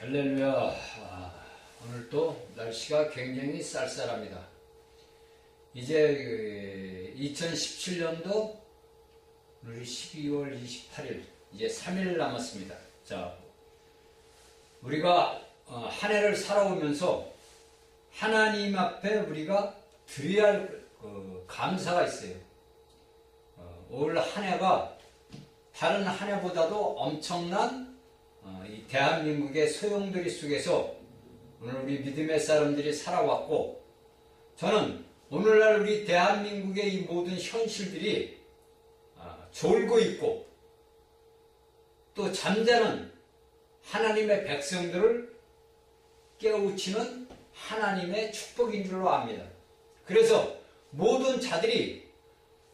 할렐루야. 오늘도 날씨가 굉장히 쌀쌀합니다. 이제 2017년도 오늘이 12월 28일 이제 3일 남았습니다. 자, 우리가 한 해를 살아오면서 하나님 앞에 우리가 드려야 할 감사가 있어요. 올 한 해가 다른 한 해보다도 엄청난 이 대한민국의 소용돌이 속에서 오늘 우리 믿음의 사람들이 살아왔고, 저는 오늘날 우리 대한민국의 이 모든 현실들이 졸고 있고 또 잠자는 하나님의 백성들을 깨우치는 하나님의 축복인 줄로 압니다. 그래서 모든 자들이,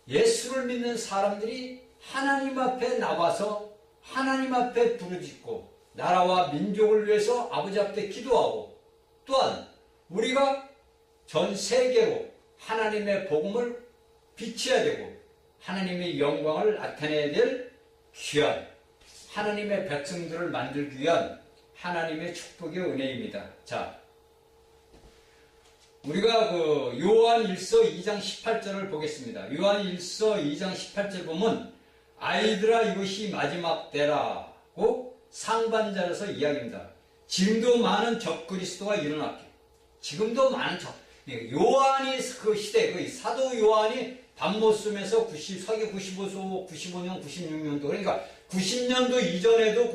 예수를 믿는 사람들이 하나님 앞에 나와서 하나님 앞에 부르짖고 나라와 민족을 위해서 아버지 앞에 기도하고, 또한 우리가 전 세계로 하나님의 복음을 비춰야 되고 하나님의 영광을 나타내야 될 귀한 하나님의 백성들을 만들기 위한 하나님의 축복의 은혜입니다. 자, 우리가 요한일서 2장 18절을 보겠습니다. 요한일서 2장 18절 보면 아이들아 이것이 마지막 때라고 상반자로서 이야기합니다. 지금도 많은 적그리스도가 일어났기. 지금도 많은 요한이 그 시대, 사도 요한이 밤모섬에서 서기 95년, 96년도, 그러니까 90년도 이전에도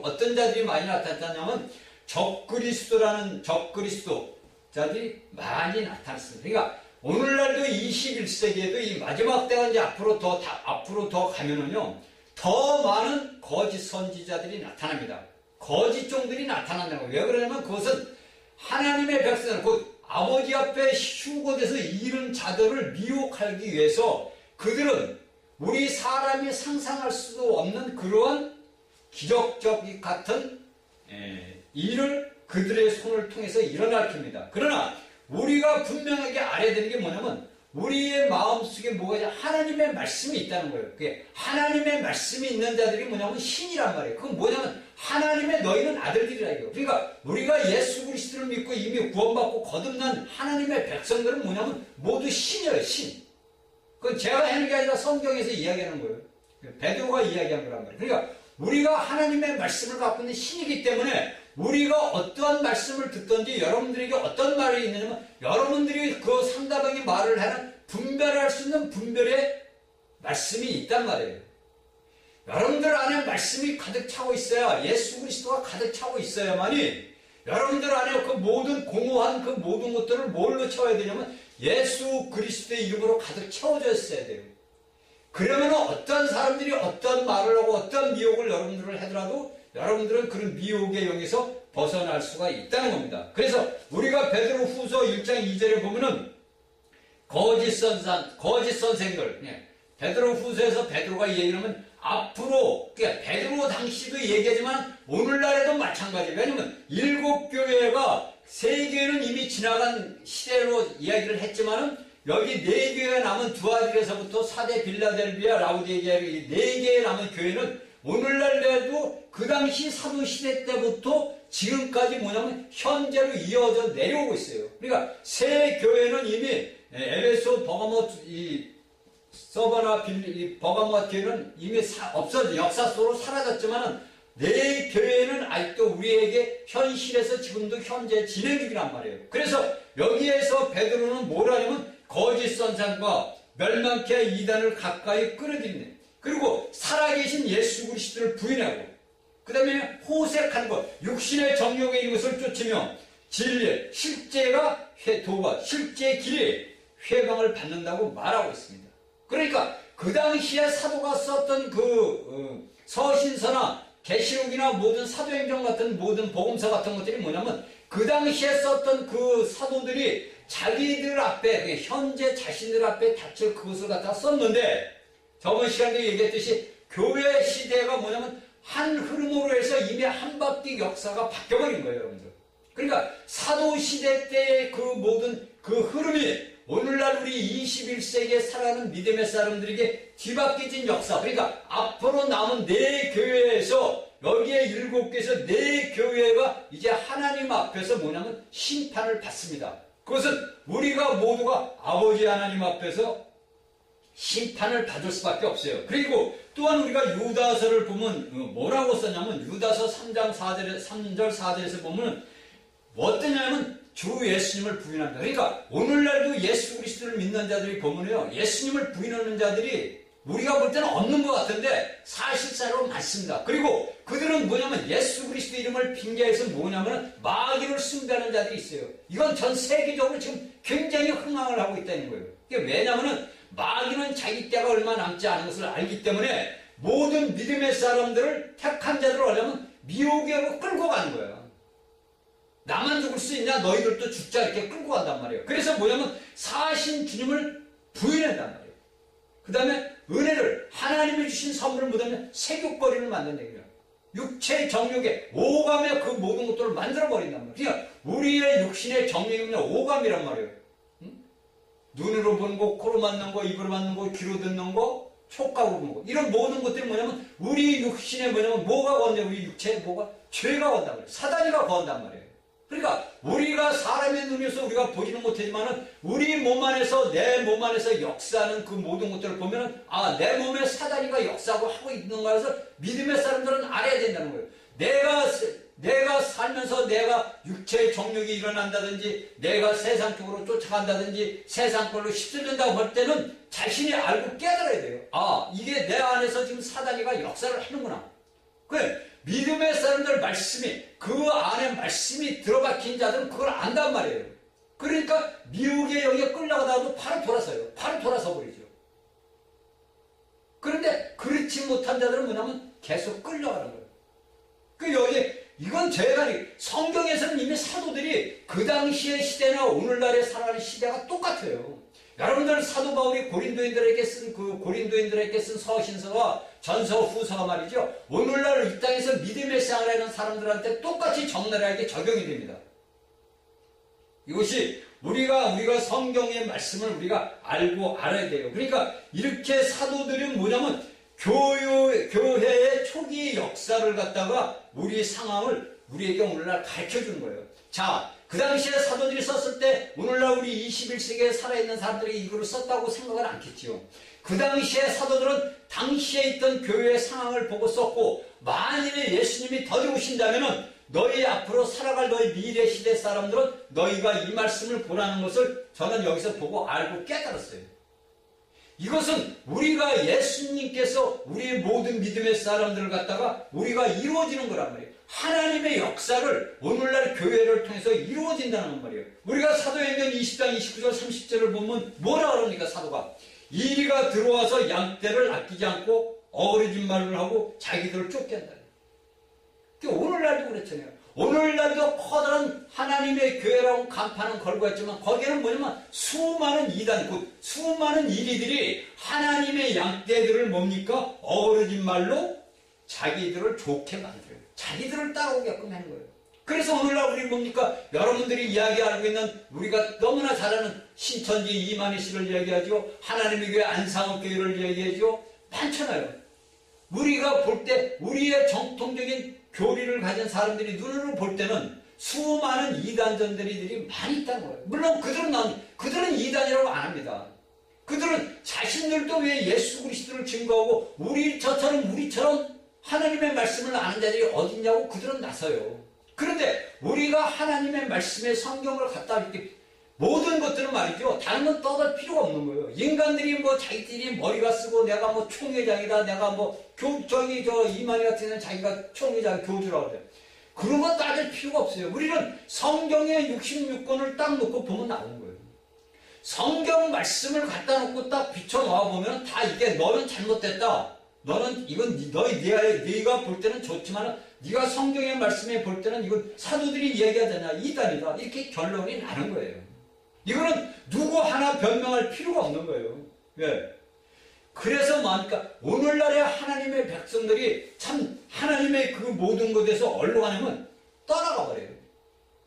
어떤 자들이 많이 나타났냐면 적그리스도라는 적그리스도자들이 많이 나타났습니다. 그러니까 오늘날도 21세기에도 이 마지막 때가 이제 앞으로 더 가면은요, 더 많은 거짓 선지자들이 나타납니다. 거짓 종들이 나타난다고. 왜 그러냐면 그것은 하나님의 백성들, 곧 아버지 앞에 휴거돼서 이른 자들을 미혹하기 위해서 그들은 우리 사람이 상상할 수도 없는 그러한 기적적 같은 일을 그들의 손을 통해서 일어날 겁니다. 그러나 우리가 분명하게 알아야 되는 게 뭐냐면 우리의 마음속에 뭐가 있냐, 하나님의 말씀이 있다는 거예요. 그게 하나님의 말씀이 있는 자들이 뭐냐면 신이란 말이에요. 그건 뭐냐면 하나님의 너희는 아들들이라 이거예요. 그러니까 우리가 예수 그리스도를 믿고 이미 구원받고 거듭난 하나님의 백성들은 뭐냐면 모두 신이에요. 신. 그건 제가 하는 게 아니라 성경에서 이야기하는 거예요. 베드로가 이야기한 거란 말이에요. 그러니까 우리가 하나님의 말씀을 갖고 있는 신이기 때문에 우리가 어떠한 말씀을 듣든지 여러분들에게 어떤 말이 있느냐면 여러분들이 그 상대방의 말을 하는 분별할 수 있는 분별의 말씀이 있단 말이에요. 여러분들 안에 말씀이 가득 차고 있어야, 예수 그리스도가 가득 차고 있어야만이 여러분들 안에 그 모든 공허한 그 모든 것들을 뭘로 채워야 되냐면 예수 그리스도의 이름으로 가득 채워져 있어야 돼요. 그러면 어떤 사람들이 어떤 말을 하고 어떤 미혹을 여러분들을 하더라도 여러분들은 그런 미혹의 영에서 벗어날 수가 있다는 겁니다. 그래서 우리가 베드로 후서 1장 2절에 보면은 거짓 선생들, 베드로 후서에서 베드로가 얘기하면 앞으로, 그러니까 베드로 당시도 얘기하지만 오늘날에도 마찬가지예요. 왜냐면 7교회가 3교회는 이미 지나간 시대로 이야기를 했지만은 여기 4교회가 남은 두아디에서부터 사대 빌라델비아 라우디게아 이 4개의 남은 교회는 오늘날에도 그 당시 사도시대 때부터 지금까지 뭐냐면 현재로 이어져 내려오고 있어요. 그러니까 새 교회는 이미 에베소, 버가모, 서바나, 버가모 교회는 이미 없어져 역사 속으로 사라졌지만은 4교회는 아직도 우리에게 현실에서 지금도 현재 진행 중이란 말이에요. 그래서 여기에서 베드로는 뭐라냐면 거짓 선생과 멸망케 할 이단을 가까이 끌어들이네. 그리고 살아계신 예수 그리스도를 부인하고, 그 다음에 호색한 것, 육신의 정욕의 이것을 쫓으며 진리, 실제가 도가, 실제의 길이 회방을 받는다고 말하고 있습니다. 그러니까 그 당시에 사도가 썼던 서신서나 계시록이나 모든 사도행전 같은 모든 복음서 같은 것들이 뭐냐면 그 당시에 썼던 그 사도들이 자기들 앞에, 현재 자신들 앞에 닥칠 그것을 갖다 썼는데, 저번 시간에도 얘기했듯이 교회 시대가 뭐냐면 한 흐름으로 해서 이미 한 바퀴 역사가 바뀌어버린 거예요, 여러분들. 그러니까 사도 시대 때의 그 모든 그 흐름이 오늘날 우리 21세기에 살아가는 믿음의 사람들에게 뒤바뀌어진 역사, 그러니까 앞으로 남은 내 교회에서 여기에 7개에서 4교회가 이제 하나님 앞에서 뭐냐면 심판을 받습니다. 그것은 우리가 모두가 아버지 하나님 앞에서 심판을 받을 수밖에 없어요. 그리고 또한 우리가 유다서를 보면 뭐라고 썼냐면 유다서 3장 3절 4절에서 보면 어떠냐면 주 예수님을 부인한다. 그러니까 오늘날도 예수 그리스도를 믿는 자들이 보면요, 예수님을 부인하는 자들이 우리가 볼 때는 없는 것 같은데 사실상으로 많습니다. 그리고 그들은 뭐냐면 예수 그리스도 이름을 핑계해서 뭐냐면 마귀를 숭배하는 자들이 있어요. 이건 전 세계적으로 지금 굉장히 흥황을 하고 있다는 거예요. 이게 왜냐하면 마귀는 자기 때가 얼마 남지 않은 것을 알기 때문에 모든 믿음의 사람들을 택한 자들을 하려면 미혹으로 끌고 가는 거예요. 나만 죽을 수 있냐? 너희들도 죽자. 이렇게 끌고 간단 말이에요. 그래서 뭐냐면 사신 주님을 부인한단 말이에요. 그 다음에 은혜를, 하나님이 주신 선물을 뭐냐면 세균거리를 만든다. 육체의 정욕에 오감의 그 모든 것들을 만들어버린단 말이에요. 그러니까 우리의 육신의 정욕이 오감이란 말이에요. 눈으로 보는 거, 코로 맡는 거, 입으로 맡는 거, 귀로 듣는 거, 촉각으로 보는 거. 이런 모든 것들이 뭐냐면 우리 육신에 뭐냐면 뭐가 건데 우리 육체에 뭐가? 죄가 건단 말이에요. 사단이가 건단 말이에요. 그러니까 우리가 사람의 눈에서 우리가 보지는 못하지만은 우리 몸 안에서, 내 몸 안에서 역사하는 그 모든 것들을 보면은 내 몸에 사단이가 역사하고 하고 있는 거라서 믿음의 사람들은 알아야 된다는 거예요. 내가 살면서 내가 육체의 정욕이 일어난다든지 내가 세상 쪽으로 쫓아간다든지 세상 걸로 휩쓸린다고 할 때는 자신이 알고 깨달아야 돼요. 이게 내 안에서 지금 사단이가 역사를 하는구나. 그래. 믿음의 사람들 말씀이, 그 안에 말씀이 들어박힌 자들은 그걸 안단 말이에요. 그러니까 미혹의 영에 끌려가다가도 바로 돌아서요. 바로 돌아서 버리죠. 그런데 그렇지 못한 자들은 뭐냐면 계속 끌려가는 거예요. 여기 이건 제가 성경에서는 이미 사도들이 그 당시의 시대나 오늘날에 살아가는 시대가 똑같아요. 여러분들 사도 바울이 고린도인들에게 쓴 서신서와 전서 후서가 말이죠. 오늘날 이 땅에서 믿음의 생활을 하는 사람들한테 똑같이 적나라하게 적용이 됩니다. 이것이 우리가 성경의 말씀을 우리가 알고 알아야 돼요. 그러니까 이렇게 사도들은 뭐냐면 교회의 초기 역사를 갖다가 우리 상황을 우리에게 오늘날 가르쳐 주는 거예요. 자, 그 당시에 사도들이 썼을 때 오늘날 우리 21세기에 살아있는 사람들이 이거를 썼다고 생각은 않겠지요. 그 당시에 사도들은 당시에 있던 교회의 상황을 보고 썼고, 만일에 예수님이 더 오신다면은 너희 앞으로 살아갈 너희 미래 시대 사람들은 너희가 이 말씀을 보라는 것을 저는 여기서 보고 알고 깨달았어요. 이것은 우리가 예수님께서 우리 모든 믿음의 사람들을 갖다가 우리가 이루어지는 거란 말이에요. 하나님의 역사를 오늘날 교회를 통해서 이루어진다는 말이에요. 우리가 사도행전 20장 29절 30절을 보면 뭐라 그럽니까? 사도가 이리가 들어와서 양떼를 아끼지 않고 어그러진 말을 하고 자기들을 쫓겨낸다. 오늘날도 그렇잖아요. 오늘날도 커다란 하나님의 교회라고 간판은 걸고 있지만 거기에는 뭐냐면 수많은 이단, 수많은 이리들이 하나님의 양떼들을 뭡니까? 어그러진 말로 자기들을 좋게 만들어요. 자기들을 따라오게끔 하는 거예요. 그래서 오늘날 우리 뭡니까? 여러분들이 이야기하고 있는 우리가 너무나 잘 아는 신천지 이만희 씨를 이야기하죠. 하나님의 교회 안상업교회를 이야기하죠. 많잖아요. 우리가 볼 때 우리의 정통적인 교리를 가진 사람들이 눈으로 볼 때는 수많은 이단전들이들이 많이 있다는 거예요. 물론 그들은 이단이라고 안 합니다. 그들은 자신들도 왜 예수 그리스도를 증거하고 우리처럼 하나님의 말씀을 아는 자들이 어딨냐고 그들은 나서요. 그런데 우리가 하나님의 말씀에 성경을 갖다 이렇게 모든 것들은 말이죠. 다른 건 떠들 필요가 없는 거예요. 인간들이 자기들이 머리가 쓰고 내가 총회장이다, 내가 이만희 같은 애는 자기가 총회장 교주라고 그래요. 그런 거 따질 필요가 없어요. 우리는 성경의 66권을 딱 놓고 보면 나오는 거예요. 성경 말씀을 갖다 놓고 딱 비춰놓아 보면 다 이게 너는 잘못됐다. 너는 이건 네가 볼 때는 좋지만 네가 성경의 말씀에 볼 때는 이건 사도들이 얘기하잖아. 이단이다. 이렇게 결론이 나는 거예요. 이거는 누구 하나 변명할 필요가 없는 거예요. 왜? 그래서 뭐합니까? 오늘날의 하나님의 백성들이 참 하나님의 그 모든 것에서 어디로 가냐면 떠나가 버려요.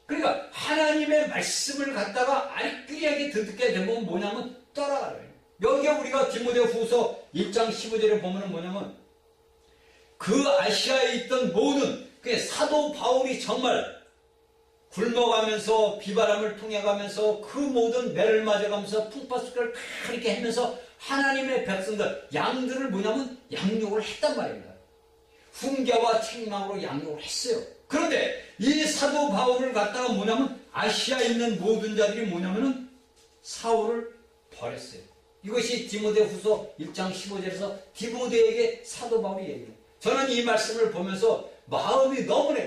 그러니까 하나님의 말씀을 갖다가 알뜰하게 듣게 되면 뭐냐면 떠나가요. 여기에 우리가 디모데 후서 1장 15절에 보면 뭐냐면 그 아시아에 있던 모든 그 사도 바울이 정말 굶어가면서 비바람을 통해가면서 그 모든 매를 맞아가면서 풍파수를 그렇게 하면서 하나님의 백성들 양들을 뭐냐면 양육을 했단 말입니다. 훈계와 책망으로 양육을 했어요. 그런데 이 사도 바울을 갖다가 뭐냐면 아시아에 있는 모든 자들이 뭐냐면은 사울을 버렸어요. 이것이 디모데후서 1장 15절에서 디모데에게 사도 바울이 얘기해요. 저는 이 말씀을 보면서 마음이 너무나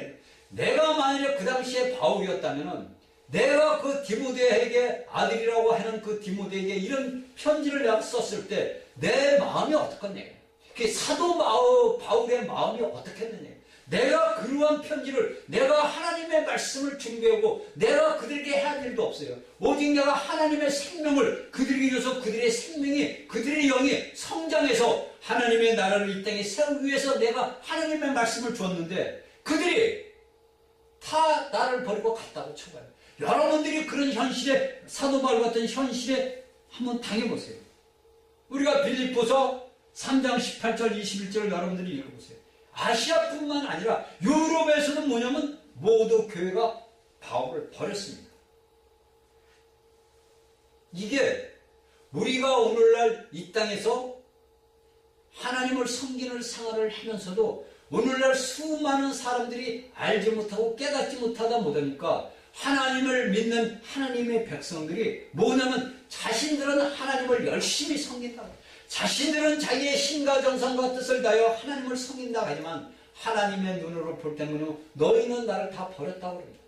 내가 만약에 그 당시에 바울이었다면은 내가 그 디모데에게 아들이라고 하는 그 디모데에게 이런 편지를 내가 썼을 때 내 마음이 어떻겠냐. 그 사도 바울의 마음이 어떻겠느냐. 내가 그러한 편지를 내가 하나님의 말씀을 준비하고 내가 그들에게 해야 할 일도 없어요. 오직 내가 하나님의 생명을 그들에게 줘서 그들의 생명이 그들의 영이 성장해서 하나님의 나라를 이 땅에 세우기 위해서 내가 하나님의 말씀을 줬는데 그들이 다 나를 버리고 갔다고 쳐봐요. 여러분들이 그런 현실에 사도 바울 같은 현실에 한번 당해보세요. 우리가 빌립보서 3장 18절 21절을 여러분들이 읽어보세요. 아시아뿐만 아니라 유럽에서는 뭐냐면 모두 교회가 바울을 버렸습니다. 이게 우리가 오늘날 이 땅에서 하나님을 섬기는 생활을 하면서도 오늘날 수많은 사람들이 알지 못하고 깨닫지 못하다 못하니까 하나님을 믿는 하나님의 백성들이 뭐냐면 자신들은 하나님을 열심히 섬긴다. 자신들은 자기의 신과 정성과 뜻을 다하여 하나님을 섬긴다 하지만 하나님의 눈으로 볼 때는 너희는 나를 다 버렸다고 그럽니다.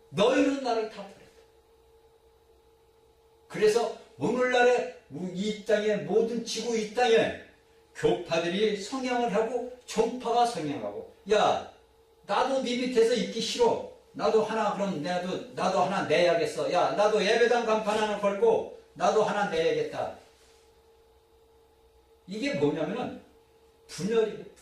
너희는 나를 다 버렸다. 그래서 오늘날의 이 땅의 모든 지구 이 땅에 교파들이 성향을 하고 종파가 성향하고 야 나도 네 밑에서 있기 싫어. 나도 하나 그럼 나도 하나 내야겠어. 야 나도 예배당 간판 하나 걸고 나도 하나 내야겠다. 이게 뭐냐면은 분열이에요.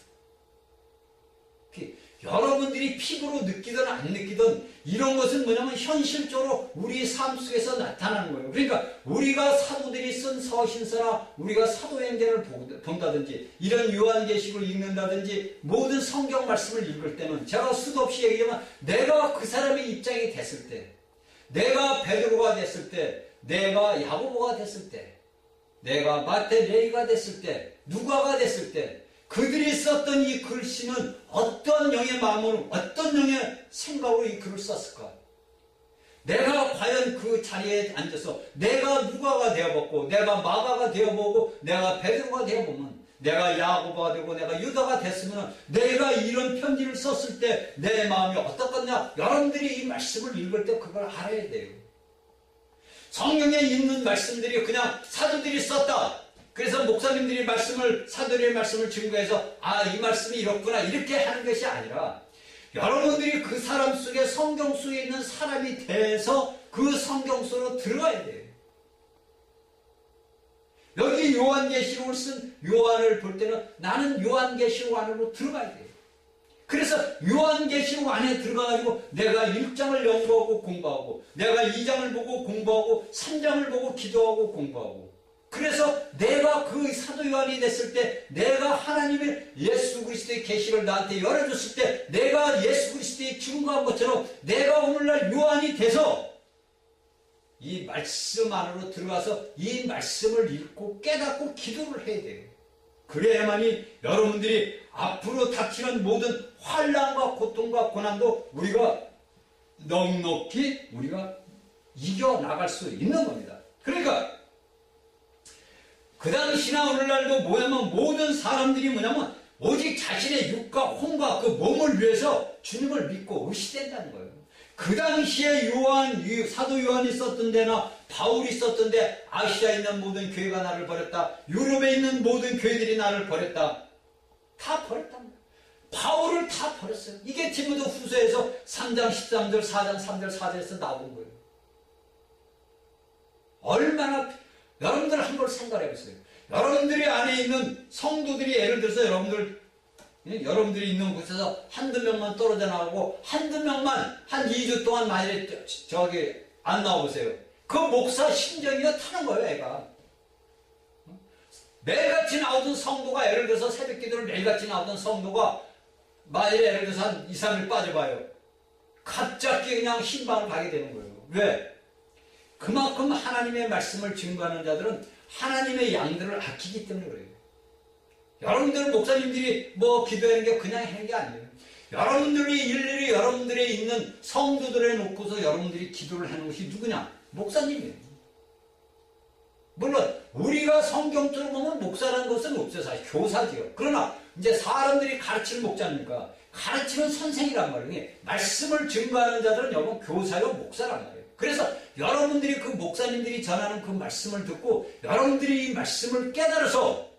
여러분들이 피부로 느끼든 안 느끼든 이런 것은 뭐냐면 현실적으로 우리 삶 속에서 나타나는 거예요. 그러니까 우리가 사도들이 쓴 서신서나 우리가 사도행전을 본다든지 이런 요한계시록을 읽는다든지 모든 성경 말씀을 읽을 때는 제가 수도 없이 얘기하지만 내가 그 사람의 입장이 됐을 때 내가 베드로가 됐을 때 내가 야고보가 됐을 때 내가 마태레이가 됐을 때 누가가 됐을 때 그들이 썼던 이 글씨는 어떤 영의 마음으로 어떤 영의 생각으로 이 글을 썼을까? 내가 과연 그 자리에 앉아서 내가 누가가 되어보고 내가 마가가 되어보고 내가 베드로가 되어보면 내가 야고보가 되고 내가 유다가 됐으면 내가 이런 편지를 썼을 때 내 마음이 어떻겠냐? 여러분들이 이 말씀을 읽을 때 그걸 알아야 돼요. 성경에 있는 말씀들이 그냥 사도들이 썼다. 그래서 목사님들이 사도들의 말씀을 증거해서 이 말씀이 이렇구나 이렇게 하는 것이 아니라 여러분들이 그 사람 속에 성경 속에 있는 사람이 돼서 그 성경 속으로 들어가야 돼요. 여기 요한계시록을 쓴 요한을 볼 때는 나는 요한계시록 안으로 들어가야 돼요. 그래서 요한계시록 안에 들어가가지고 내가 1장을 연구하고 공부하고 내가 2장을 보고 공부하고 3장을 보고 기도하고 공부하고 그래서 내가 그 사도 요한이 됐을 때 내가 하나님의 예수 그리스도의 계시를 나한테 열어줬을 때 내가 예수 그리스도의 증거한 것처럼 내가 오늘날 요한이 돼서 이 말씀 안으로 들어가서 이 말씀을 읽고 깨닫고 기도를 해야 돼요. 그래야만이 여러분들이 앞으로 닥치는 모든 환난과 고통과 고난도 우리가 넉넉히 우리가 이겨나갈 수 있는 겁니다. 그러니까 그 당시나 오늘날도 뭐냐면 모든 사람들이 뭐냐면 오직 자신의 육과 혼과 그 몸을 위해서 주님을 믿고 의시된다는 거예요. 그 당시에 사도 요한이 썼던 데나 바울이 썼던 데 아시아에 있는 모든 교회가 나를 버렸다. 유럽에 있는 모든 교회들이 나를 버렸다. 다 버렸답니다. 바울을 다 버렸어요. 이게 디모데 후서에서 3장 13절 4장 3절 4절에서 나오는 거예요. 얼마나 여러분들 한번 생각해 보세요. 여러분들이 안에 있는 성도들이 예를 들어서 여러분들이 있는 곳에서 한두 명만 떨어져 나오고 한두 명만 한 2주 동안 만일에 저기 안 나와보세요. 그 목사 심정이 타는 거예요, 애가. 매일같이 나오던 성도가 예를 들어서 새벽 기도를 매일같이 나오던 성도가 만일에 예를 들어서 한 2, 3일 빠져봐요. 갑자기 그냥 흰방을 가게 되는 거예요. 왜? 그만큼 하나님의 말씀을 증거하는 자들은 하나님의 양들을 아끼기 때문에 그래요. 여러분들 목사님들이 뭐 기도하는 게 그냥 하는 게 아니에요. 여러분들이 일일이 여러분들에 있는 성도들에 놓고서 여러분들이 기도를 하는 것이 누구냐? 목사님이에요. 물론 우리가 성경적으로 보면 목사라는 것은 없어요. 사실 교사지요. 그러나 이제 사람들이 가르치는 목자니까 가르치는 선생이란 말이에요. 말씀을 증거하는 자들은 여러분 교사요 목사란 말이에요. 그래서 여러분들이 그 목사님들이 전하는 그 말씀을 듣고 여러분들이 이 말씀을 깨달아서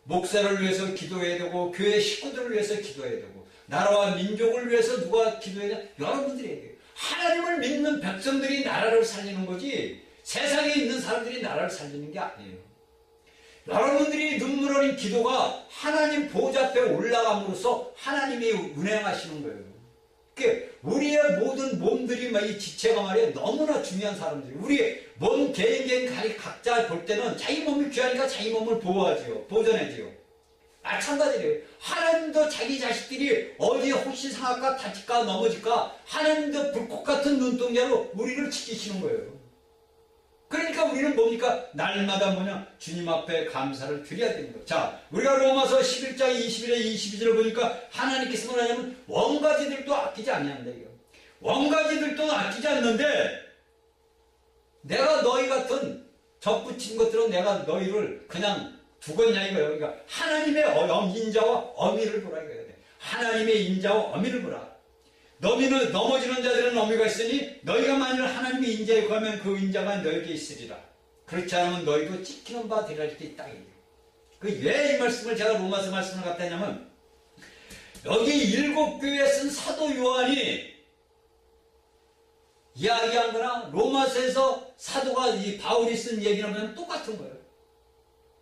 목사를 위해서 기도해야 되고 교회 식구들을 위해서 기도해야 되고 나라와 민족을 위해서 누가 기도해야 되냐? 여러분들이 해야 돼요. 하나님을 믿는 백성들이 나라를 살리는 거지 세상에 있는 사람들이 나라를 살리는 게 아니에요. 여러분들이 눈물 어린 기도가 하나님 보좌 앞에 올라감으로써 하나님이 운행하시는 거예요. 우리의 모든 몸들이 이 지체가 말이에요. 너무나 중요한 사람들이. 우리 몸 개인 각자 볼 때는 자기 몸이 귀하니까 자기 몸을 보호하지요. 보존하지요. 마찬가지예요. 하나님도 자기 자식들이 어디에 혹시 상할까 다칠까 넘어질까 하나님도 불꽃 같은 눈동자로 우리를 지키시는 거예요. 그러니까 우리는 뭡니까? 날마다 주님 앞에 감사를 드려야 되는 거예요. 자, 우리가 로마서 11장 21절 22절을 보니까 하나님께서 뭐냐면 원가지들도 아끼지 않는다 이거. 원가지들도 아끼지 않는데 내가 너희 같은 접붙인 것들은 내가 너희를 그냥 두겠냐 이거예요. 그러니까 하나님의 인자와 어미를 보라 이거예요. 하나님의 인자와 어미를 보라. 너희는 넘어지는 자들은 어미가 있으니 너희가 만일 하나님의 인자에 구하면 그 인자가 너에게 있으리라. 그렇지 않으면 너희도 찍히는 바 되리라 이렇게 있다. 왜 이 말씀을 제가 로마서 말씀을 갖다 했냐면 여기 7교회에 쓴 사도 요한이 이야기한 거나 로마서에서 사도가 이 바울이 쓴 얘기를 하면 똑같은 거예요.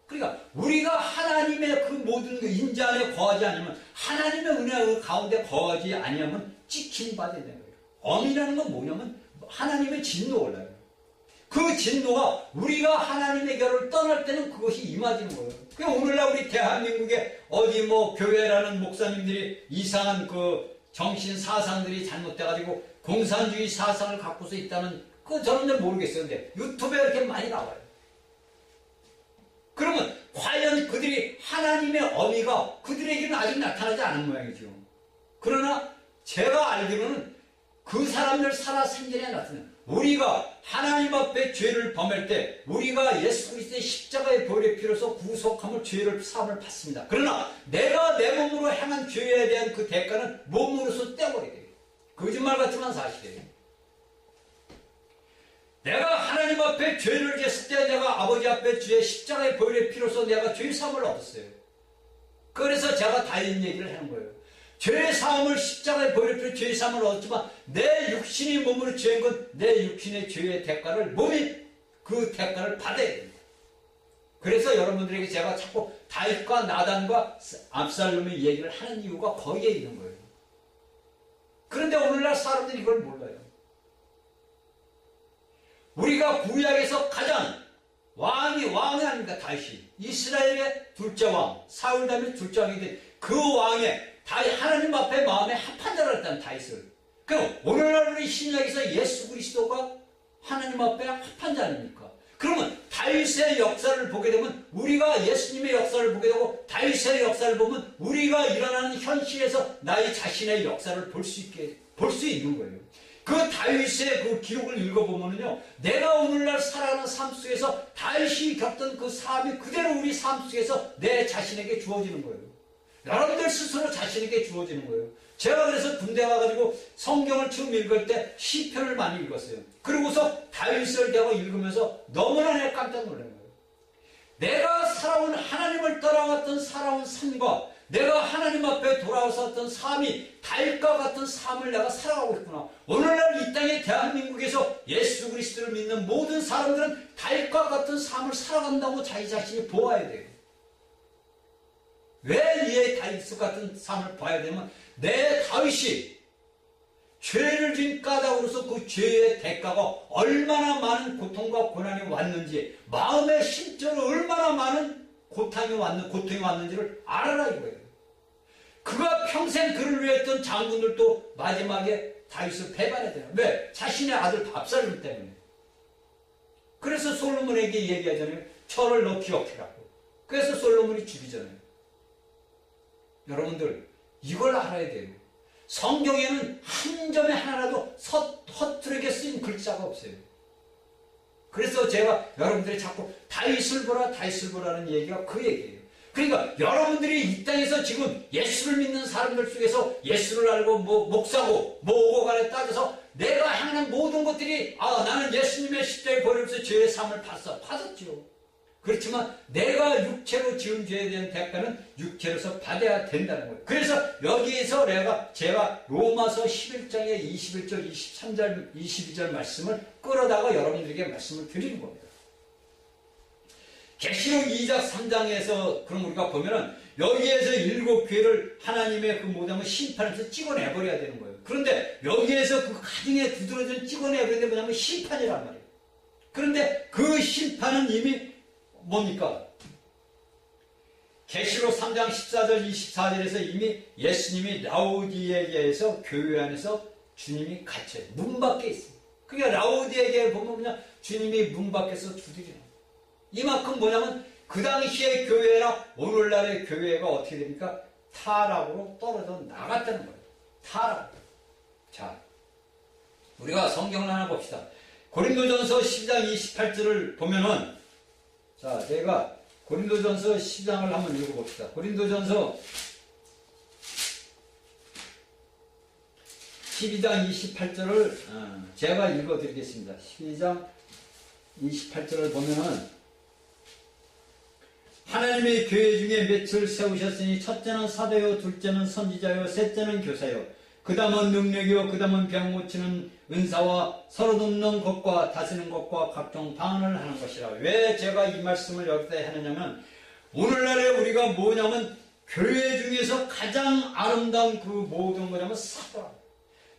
그러니까 우리가 하나님의 그 모든 인자 안에 거하지 않으면 하나님의 은혜 가운데 거하지 아니하면 찍힌 바 되는 거예요. 엄이라는 건 뭐냐면 하나님의 진노가 올라요. 그 진노가 우리가 하나님의 결을 떠날 때는 그것이 임하지는 거예요. 그러니까 오늘날 우리 대한민국에 어디 교회라는 목사님들이 이상한 그 정신 사상들이 잘못돼가지고 공산주의 사상을 갖고서 있다는 저는 잘 모르겠어요. 근데 유튜브에 이렇게 많이 나와요. 그러면 과연 그들이 하나님의 어미가 그들에게는 아직 나타나지 않은 모양이죠. 그러나 제가 알기로는 그 사람들 살아생전에 나타나요. 우리가 하나님 앞에 죄를 범할 때 우리가 예수 그리스도의 십자가의 보혈의 피로서 구속함을 죄를 사함을 받습니다. 그러나 내가 내 몸으로 행한 죄에 대한 그 대가는 몸으로서 떼버리게 돼요. 거짓말 같지만 사실이에요. 내가 하나님 앞에 죄를 졌을 때 내가 아버지 앞에 주의 십자가의 보혈의 피로서 내가 죄 사함을 얻었어요. 그래서 제가 다른 얘기를 하는 거예요. 죄 사함을 십자가의 보혈의 피로 죄 사함을 얻었지만 내 육신이 몸으로 죄한 건 내 육신의 죄의 대가를 몸이 그 대가를 받아야 됩니다. 그래서 여러분들에게 제가 자꾸 다윗과 나단과 압살롬의 얘기를 하는 이유가 거기에 있는 거예요. 그런데 오늘날 사람들이 이걸 몰라요. 우리가 구약에서 가장 왕이 아닙니까? 다윗이 이스라엘의 둘째 왕 사울 다음에 둘째 왕이 된 그 왕의 다윗 하나님 앞에 마음에 합한 자라 했다는 다윗을. 그럼 오늘날 우리 신약에서 예수 그리스도가 하나님 앞에 합한 자 아닙니까? 그러면 다윗의 역사를 보게 되면 우리가 예수님의 역사를 보게 되고 다윗의 역사를 보면 우리가 일어나는 현실에서 나의 자신의 역사를 볼 수 있는 거예요. 그 다윗의 그 기록을 읽어보면요, 내가 오늘날 살아가는 삶 속에서 다윗이 겪던 그 삶이 그대로 우리 삶 속에서 내 자신에게 주어지는 거예요. 여러분들 스스로 자신에게 주어지는 거예요. 제가 그래서 군대 와가지고 성경을 처음 읽을 때 시편을 많이 읽었어요. 그러고서 다윗을 내가 읽으면서 너무나 내가 깜짝 놀란 거예요. 내가 살아온 하나님을 따라왔던 살아온 삶과 내가 하나님 앞에 돌아왔었던 삶이 다윗과 같은 삶을 내가 살아가고 있구나. 오늘날 이 땅의 대한민국에서 예수 그리스도를 믿는 모든 사람들은 다윗과 같은 삶을 살아간다고 자기 자신이 보아야 돼요. 왜 이 다윗 같은 삶을 봐야 되면 내 다윗이 죄를 지은 까닭으로서 그 죄의 대가가 얼마나 많은 고통과 고난이 왔는지 마음의 심적으로 얼마나 많은 고통이 왔는지를 알아라 이거예요. 그가 평생 그를 위해 했던 장군들도 마지막에 다윗을 배반해야 돼요. 왜? 자신의 아들 압살롬 때문에. 그래서 솔로몬에게 얘기하잖아요. 저를 너 기억해라고. 그래서 솔로몬이 죽이잖아요. 여러분들 이걸 알아야 돼요. 성경에는 한 점에 하나라도 허투루게 쓰인 글자가 없어요. 그래서 제가 여러분들이 자꾸 다윗을 보라 다윗을 보라는 얘기가 그 얘기예요. 그러니까 여러분들이 이 땅에서 지금 예수를 믿는 사람들 속에서 예수를 알고 목사고 뭐고 간에 따져서 내가 향하는 모든 것들이 나는 예수님의 십자가에 버리면서 죄의 삶을 받았지요. 그렇지만 내가 육체로 지은 죄에 대한 대가는 육체로서 받아야 된다는 거예요. 그래서 여기에서 제가 로마서 11장의 21절, 23절, 22절 말씀을 끌어다가 여러분들에게 말씀을 드리는 겁니다. 계시록 2장 3장에서 그럼 우리가 보면은 여기에서 7교회를 하나님의 그 뭐냐면 심판에서 찍어내버려야 되는 거예요. 그런데 여기에서 그 가정에 두드러져 찍어내버리는 게 뭐냐면 심판이란 말이에요. 그런데 그 심판은 이미 뭡니까? 계시록 3장 14절 24절에서 이미 예수님이 라오디게에서 교회 안에서 주님이 갇혀요. 문 밖에 있어요. 그게 라오디게에 보면 그냥 주님이 문 밖에서 두드리는 이만큼 뭐냐면 그 당시의 교회나 오늘날의 교회가 어떻게 됩니까? 타락으로 떨어져 나갔다는 거예요. 타락. 자, 우리가 성경을 하나 봅시다. 고린도전서 10장 28절을 보면은 자, 제가 고린도전서 10장을 한번 읽어봅시다. 고린도전서 12장 28절을 제가 읽어드리겠습니다. 12장 28절을 보면은 하나님의 교회 중에 맺을 세우셨으니 첫째는 사도요, 둘째는 선지자요, 셋째는 교사요, 그 다음은 능력이요, 그 다음은 병 고치는 은사와 서로 돕는 것과 다스리는 것과 각종 방언을 하는 것이라. 왜 제가 이 말씀을 여기다 하느냐면 오늘날에 우리가 뭐냐면 교회 중에서 가장 아름다운 그 모든 거냐면 사도라.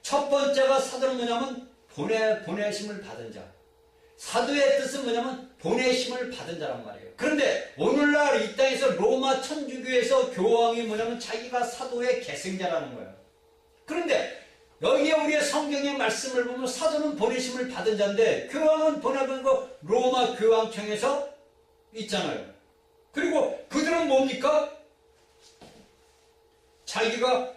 첫 번째가 사도는 뭐냐면 보내심을 받은 자. 사도의 뜻은 뭐냐면 보내심을 받은 자란 말이에요. 그런데 오늘날 이 땅에서 로마 천주교에서 교황이 뭐냐면 자기가 사도의 계승자라는 거예요. 그런데 여기에 우리의 성경의 말씀을 보면 사도는 보내심을 받은 자인데 교황은 보내본 거 로마 교황청에서 있잖아요. 그리고 그들은 뭡니까? 자기가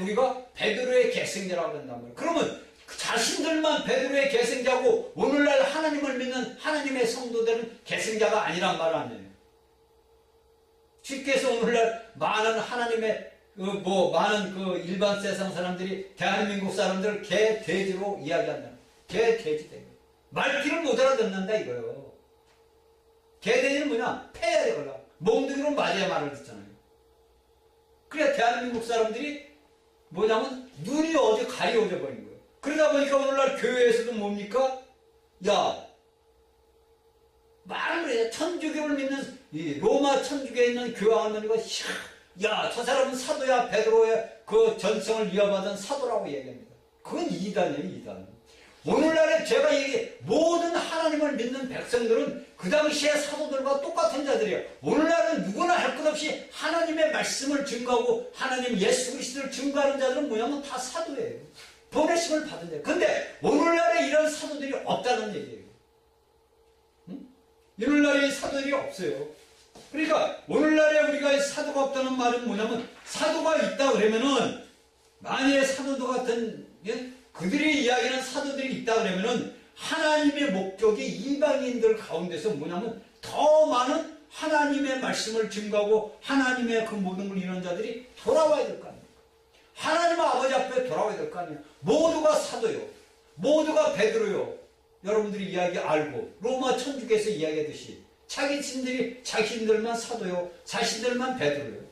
우리가 베드로의 계승자라고 한단 말이에요. 그러면 자신들만 베드로의 계승자고 오늘날 하나님을 믿는 하나님의 성도들은 계승자가 아니란 말 아니에요. 쉽게 해서 오늘날 많은 하나님의 많은 그 일반 세상 사람들이 대한민국 사람들을 개, 돼지로 이야기한다. 개, 돼지 때문에. 말귀를 못 알아듣는다 이거요. 개, 돼지는 뭐냐? 패야 되거나 몽둥이로 맞아야 말을 듣잖아요. 그래야 대한민국 사람들이 뭐냐면 눈이 어디 가려져 버린 거예요. 그러다 보니까 오늘날 교회에서도 뭡니까? 야, 말을 해야 천주교를 믿는 이 로마 천주교에 있는 교황을 믿는 거 야, 저 사람은 사도야, 베드로의 그 전성을 이어받은 사도라고 얘기합니다. 그건 이단이에요, 이단. 오늘날에 제가 모든 하나님을 믿는 백성들은 그 당시의 사도들과 똑같은 자들이에요. 오늘날은 누구나 할 것 없이 하나님의 말씀을 증거하고 하나님 예수 그리스도를 증거하는 자들은 뭐냐면 다 사도예요. 보내심을 받은 자예요. 근데 오늘날에 이런 사도들이 없다는 얘기예요. 오늘날에 사도들이 없어요. 그러니까 오늘날에 우리가 사도가 없다는 말은 뭐냐면 사도가 있다 그러면은 만약에 사도도 같은 그들이 이야기하는 사도들이 있다 그러면은 하나님의 목적이 이방인들 가운데서 뭐냐면 더 많은 하나님의 말씀을 증거하고 하나님의 그 모든 걸 이루는 자들이 돌아와야 될 거 아닙니까? 하나님 아버지 앞에 돌아와야 될 거 아니에요. 모두가 사도요. 모두가 베드로요. 여러분들이 이야기 알고 로마 천주교에서 이야기하듯이 자신들만 사도요, 자신들만 베드로요.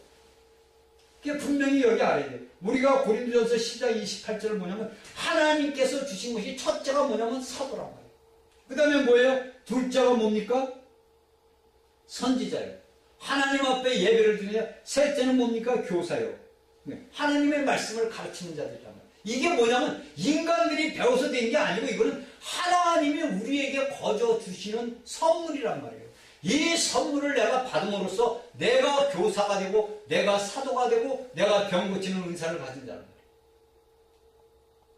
그게 분명히 여기 알아야 돼요. 우리가 고린도전서 10장 28절을 뭐냐면 하나님께서 주신 것이 첫째가 뭐냐면 사도란 말이에요. 그 다음에 뭐예요? 둘째가 뭡니까? 선지자예요. 하나님 앞에 예배를 드리냐. 셋째는 뭡니까? 교사요. 하나님의 말씀을 가르치는 자들이란 말이에요. 이게 뭐냐면 인간들이 배워서 된 게 아니고 이거는 하나님이 우리에게 거저 주시는 선물이란 말이에요. 이 선물을 내가 받음으로써 내가 교사가 되고 내가 사도가 되고 내가 병 고치는 은사를 가진 자란 말이에요.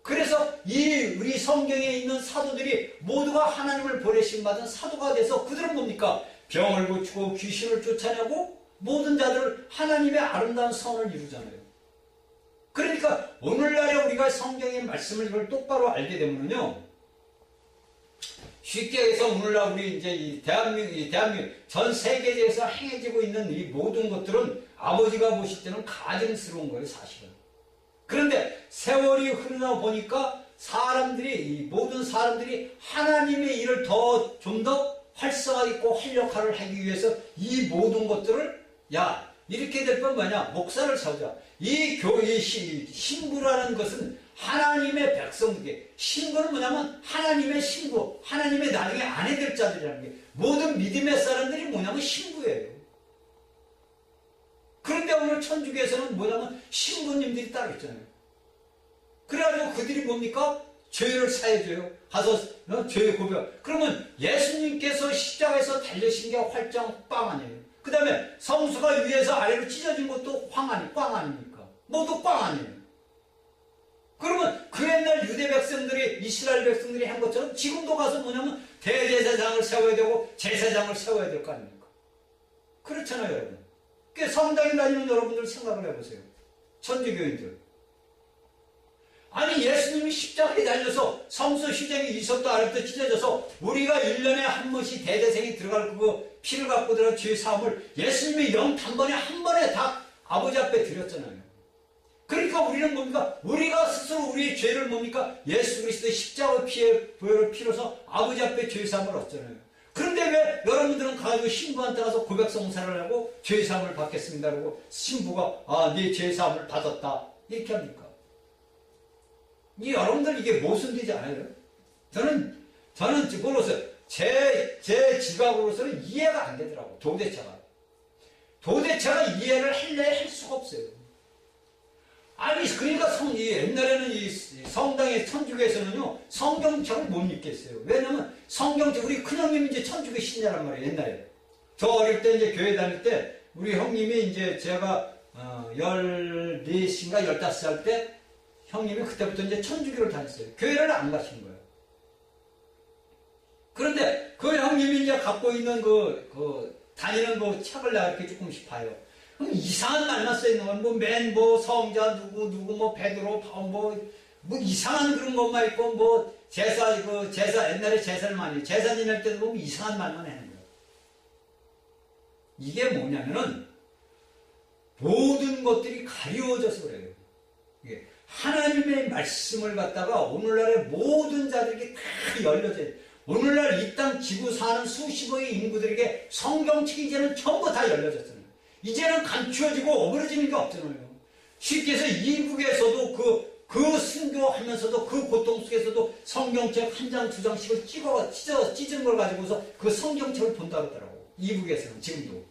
그래서 이 우리 성경에 있는 사도들이 모두가 하나님을 보내심 받은 사도가 돼서 그들은 뭡니까? 병을 고치고 귀신을 쫓아내고 모든 자들을 하나님의 아름다운 선을 이루잖아요. 그러니까 오늘날에 우리가 성경의 말씀을 이걸 똑바로 알게 되면요, 쉽게 해서 오늘날 우리 이제 이 대한민국 전 세계에서 행해지고 있는 이 모든 것들은 아버지가 보실 때는 가증스러운 거예요, 사실은. 그런데 세월이 흐르다 보니까 이 모든 사람들이 하나님의 일을 좀 더 활성화 있고 활력화를 하기 위해서 이 모든 것들을 이렇게 될 건 뭐냐? 목사를 세우자. 신부라는 것은 하나님의 백성에게, 신부는 뭐냐면 하나님의 신부, 하나님의 나중에 아내 될 자들이라는 게, 모든 믿음의 사람들이 뭐냐면 신부예요. 그런데 오늘 천주교에서는 뭐냐면 신부님들이 따로 있잖아요. 그래가지고 그들이 뭡니까? 죄를 사해줘요. 가서 죄 고백. 그러면 예수님께서 십자가에서 달리신 게 활장 빵 아니에요. 그 다음에 성수가 위에서 아래로 찢어진 것도 꽝 아닙니까? 모두 꽝 아니에요. 그러면 그 옛날 유대 백성들이, 이스라엘 백성들이 한 것처럼 지금도 가서 뭐냐면 대제사장을 세워야 되고 제사장을 세워야 될 거 아닙니까? 그렇잖아요, 여러분. 그 성당에 다니는 여러분들 생각을 해보세요. 천주교인들. 아니, 예수님이 십자가에 달려서 성소 휘장이 이석도 아래부터 찢어져서 우리가 1년에 한 번씩 대대생이 들어갈 그거 피를 갖고 들어간 죄 사함을 예수님이 단번에 한 번에 다 아버지 앞에 드렸잖아요. 그러니까 우리는 뭡니까? 우리가 스스로 우리의 죄를 뭡니까? 예수 그리스도의 십자가 보혈을 피로서 아버지 앞에 죄 사함을 얻잖아요. 그런데 왜 여러분들은 가지고 신부한테 가서 고백 성사를 하고 죄 사함을 받겠습니다 그러고 신부가 네 죄 사함을 받았다 이렇게 합니까? 여러분들 이게 모순되지 않아요? 저는 뭐로서 제 지각으로서는 이해가 안 되더라고. 도대체가 이해를 할 수가 없어요. 아니, 그러니까 옛날에는 이 성당의 천주교에서는요, 성경책을 못 읽겠어요. 왜냐면 성경책, 우리 큰형님이 이제 천주교 신자란 말이에요, 옛날에. 저 어릴 때 이제 교회 다닐 때, 우리 형님이 이제 제가 14인가 15살 때, 형님이 그때부터 이제 천주교를 다녔어요. 교회를 안 가신 거예요. 그런데 그 형님이 이제 갖고 있는 다니는 그 책을 내가 이렇게 조금씩 봐요. 그럼 이상한 말만 써있는 건 성자 누구 베드로 바울 이상한 그런 것만 있고 제사 옛날에 제사를 많이 해요. 제사 지낼 때도 보면 이상한 말만 하는 거예요. 이게 뭐냐면은 모든 것들이 가리워져서 그래요. 이게 하나님의 말씀을 갖다가 오늘날의 모든 자들에게 다 열려져요. 오늘날 이 땅 지구 사는 수십억의 인구들에게 성경책이 이제는 전부 다 열려졌잖아요. 이제는 감추어지고 어그러지는 게 없잖아요. 쉽게 해서 이북에서도 그 순교하면서도 그 고통 속에서도 성경책 한 장, 두 장씩을 찢은 걸 가지고서 그 성경책을 본다고 하더라고. 이북에서는 지금도.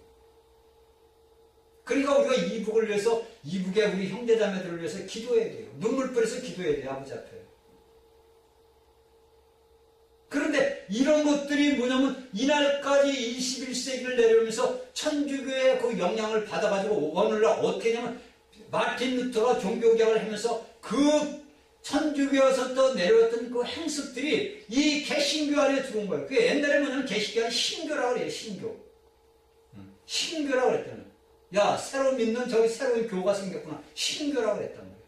그러니까 우리가 이북을 위해서, 이북의 우리 형제자매들을 위해서 기도해야 돼요. 눈물 뿌려서 기도해야 돼요, 아버지 앞에. 그런데 이런 것들이 뭐냐면 이날까지 21세기를 내려오면서 천주교의 그 영향을 받아가지고 오늘날 어떻게 하냐면 마틴 루터가 종교개혁을 하면서 그 천주교에서 내려왔던 그 행습들이 이 개신교 안에 들어온 거예요. 그 옛날에 뭐냐면 개신교가 신교라고 그래요, 신교. 신교라고 그랬잖아요. 새로 믿는 새로운 교가 생겼구나. 신교라고 그랬단 말이에요.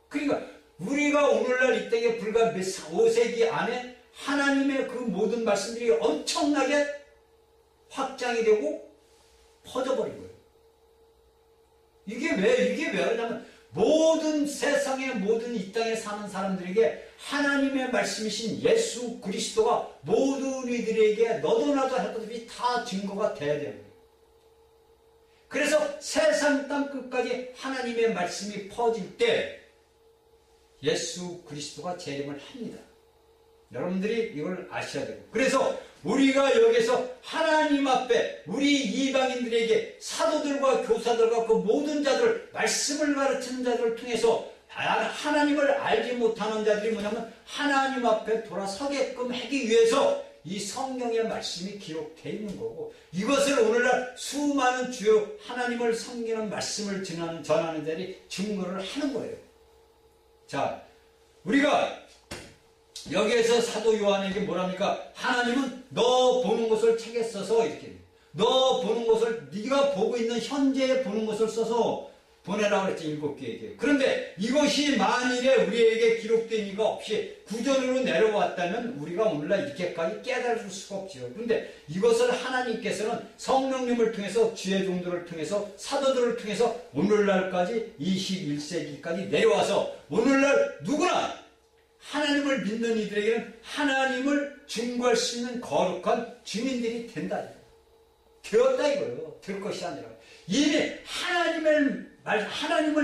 그러니까 우리가 오늘날 이 땅에 불과 5세기 안에 하나님의 그 모든 말씀들이 엄청나게 확장이 되고 퍼져버린 거예요. 이게 왜 그러냐면 모든 세상의 모든 이 땅에 사는 사람들에게 하나님의 말씀이신 예수 그리스도가 모든 이들에게 너도 나도 할 것 없이 다 증거가 돼야 되는 거예요. 그래서 세상 땅 끝까지 하나님의 말씀이 퍼질 때 예수 그리스도가 재림을 합니다. 여러분들이 이걸 아셔야 되고, 그래서 우리가 여기서 하나님 앞에 우리 이방인들에게 사도들과 교사들과 그 모든 자들, 말씀을 가르치는 자들을 통해서 하나님을 알지 못하는 자들이 뭐냐면 하나님 앞에 돌아서게끔 하기 위해서 이 성경의 말씀이 기록되어 있는 거고, 이것을 오늘날 수많은 주요 하나님을 섬기는 말씀을 전하는 자들이 증거를 하는 거예요. 자, 우리가 여기에서 사도 요한에게 뭐랍니까? 하나님은 너 보는 것을 책에 써서 이렇게, 너 보는 것을, 네가 보고 있는 현재 보는 것을 써서 보내라고 했지, 7교회에게. 그런데 이것이 만일에 우리에게 기록된 이가 없이 구전으로 내려왔다면 우리가 오늘날 이렇게까지 깨달을 수가 없지요. 그런데 이것을 하나님께서는 성령님을 통해서, 주의 종들을 통해서, 사도들을 통해서 오늘날까지 21세기까지 내려와서 오늘날 누구나 하나님을 믿는 이들에게는 하나님을 증거할 수 있는 거룩한 증인들이 된다. 되었다 이거예요. 될 것이 아니라. 이미 하나님을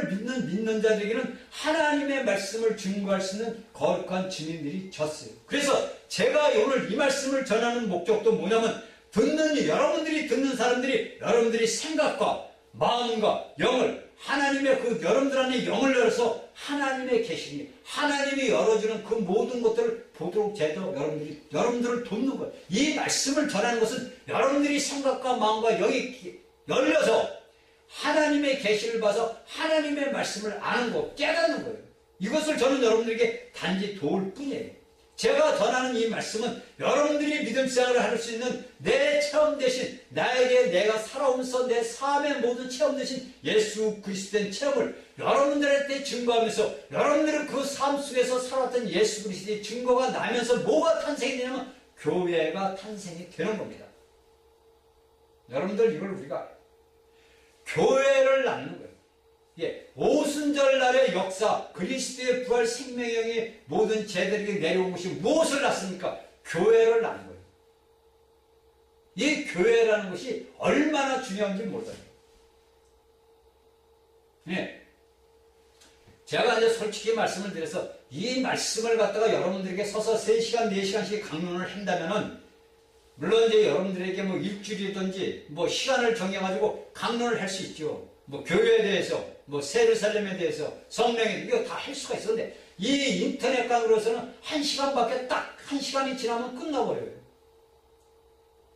믿는 자들에게는 하나님의 말씀을 증거할 수 있는 거룩한 증인들이 졌어요. 그래서 제가 오늘 이 말씀을 전하는 목적도 뭐냐면, 여러분들이 듣는 사람들이 여러분들이 생각과 마음과 영을, 하나님의 여러분들 안에 영을 열어서 하나님의 계시니, 하나님이 열어주는 그 모든 것들을 보도록 제도 여러분들을 돕는 거예요. 이 말씀을 전하는 것은 여러분들이 생각과 마음과 영이 열려서 하나님의 계시를 봐서 하나님의 말씀을 아는 거, 깨닫는 거예요. 이것을 저는 여러분들에게 단지 도울 뿐이에요. 제가 전하는 이 말씀은 여러분들이 믿음 생활을 할 수 있는 내 체험 대신, 나에게 내가 살아오면서 내 삶의 모든 체험 대신 예수 그리스도의 체험을 여러분들한테 증거하면서, 여러분들은 그 삶 속에서 살았던 예수 그리스도의 증거가 나면서 뭐가 탄생이 되냐면 교회가 탄생이 되는 겁니다. 여러분들, 이걸 우리가 교회를 낳는 거예요. 오순절날의 역사, 그리스도의 부활 생명의 영이 모든 제자들에게 내려온 것이 무엇을 낳습니까? 교회를 낳는 거예요. 이 교회라는 것이 얼마나 중요한지 몰라요. 제가 이제 솔직히 말씀을 드려서 이 말씀을 갖다가 여러분들에게 서서 3시간, 4시간씩 강론을 한다면은, 물론 이제 여러분들에게 뭐 일주일이든지 뭐 시간을 정해가지고 강론을 할 수 있죠. 뭐 교회에 대해서, 뭐 세르살렘에 대해서, 성령에 대해서, 이거 다 할 수가 있었는데, 이 인터넷 강의로서는 1시간밖에 딱 1시간이 지나면 끝나버려요.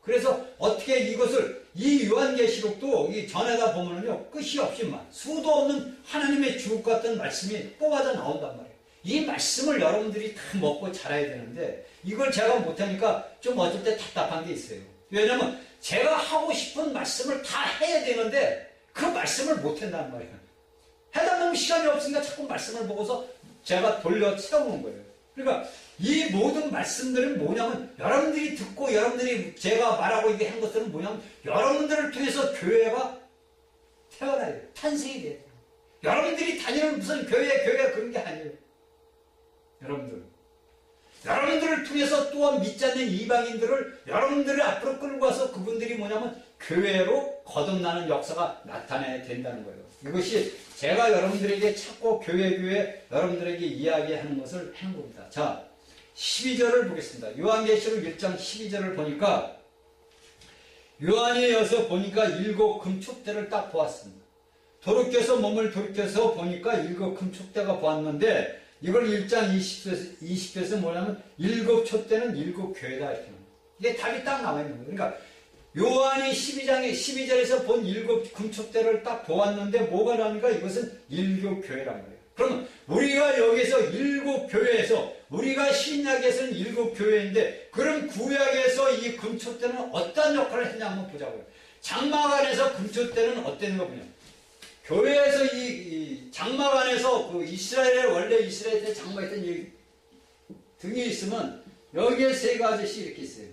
그래서 어떻게 이것을, 이 요한계시록도 이 전에다 보면은요, 끝이 없이만 수도 없는 하나님의 주옥 같은 말씀이 뽑아져 나온단 말이에요. 이 말씀을 여러분들이 다 먹고 자라야 되는데, 이걸 제가 못하니까 좀 어쩔 때 답답한 게 있어요. 왜냐면 제가 하고 싶은 말씀을 다 해야 되는데 그 말씀을 못한단 말이에요. 하다 보면 시간이 없으니까 자꾸 말씀을 보고서 제가 돌려 채우는 거예요. 그러니까 이 모든 말씀들은 뭐냐면, 여러분들이 듣고 여러분들이 제가 말하고 이게 한 것들은 뭐냐면, 여러분들을 통해서 교회가 태어나야 돼요. 탄생이 돼야 돼요. 여러분들이 다니는 무슨 교회 그런 게 아니에요. 여러분들을 통해서 또한 믿지 않는 이방인들을 여러분들을 앞으로 끌고 와서 그분들이 뭐냐면 교회로 거듭나는 역사가 나타나야 된다는 거예요. 이것이 제가 여러분들에게 찾고 교회 여러분들에게 이야기하는 것을 하는 겁니다. 자, 12절을 보겠습니다. 요한계시록 1장 12절을 보니까, 요한이 여서 보니까 7 금축대를 딱 보았습니다. 돌이켜서 몸을 돌이켜서 보니까 7 금축대가 보았는데, 이걸 1장 20절에서 뭐냐면 7 촛대는 7 교회다 이렇게. 이게 답이 딱 나와 있는 거예요. 그러니까 요한이 12절에서 본 7 금축대를 딱 보았는데 뭐가 나오니까 이것은 7 교회란 말이에요. 그러면 우리가 여기서 7 교회에서, 우리가 신약에서는 7 교회인데, 그럼 구약에서 이 금축대는 어떤 역할을 했냐 한번 보자고요. 장막 안에서 금축대는 어땠는 거 보냐. 교회에서 이 장막 안에서 원래 이스라엘 때 장막했던 이 등이 있으면 여기에 3가지씩 이렇게 있어요.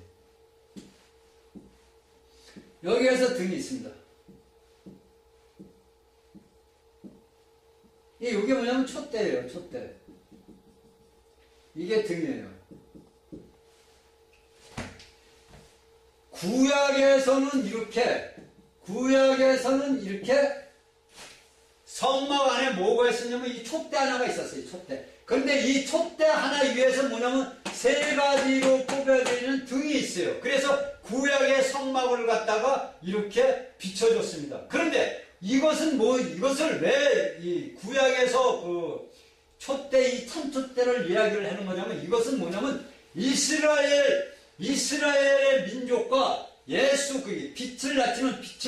여기에서 등이 있습니다. 이게 뭐냐면 촛대예요, 촛대. 이게 등이에요. 구약에서는 이렇게 성막 안에 뭐가 있었냐면 이 촛대 하나가 있었어요, 촛대. 그런데 이 촛대 하나 위에서 뭐냐면 3가지로 뽑아지는 등이 있어요. 그래서 구약의 성막을 갖다가 이렇게 비춰줬습니다. 그런데 이것을 왜 이 구약에서 그 촛대, 이 천촛대를 이야기를 하는 거냐면, 이것은 뭐냐면 이스라엘 이스라엘의 민족과 예수 빛을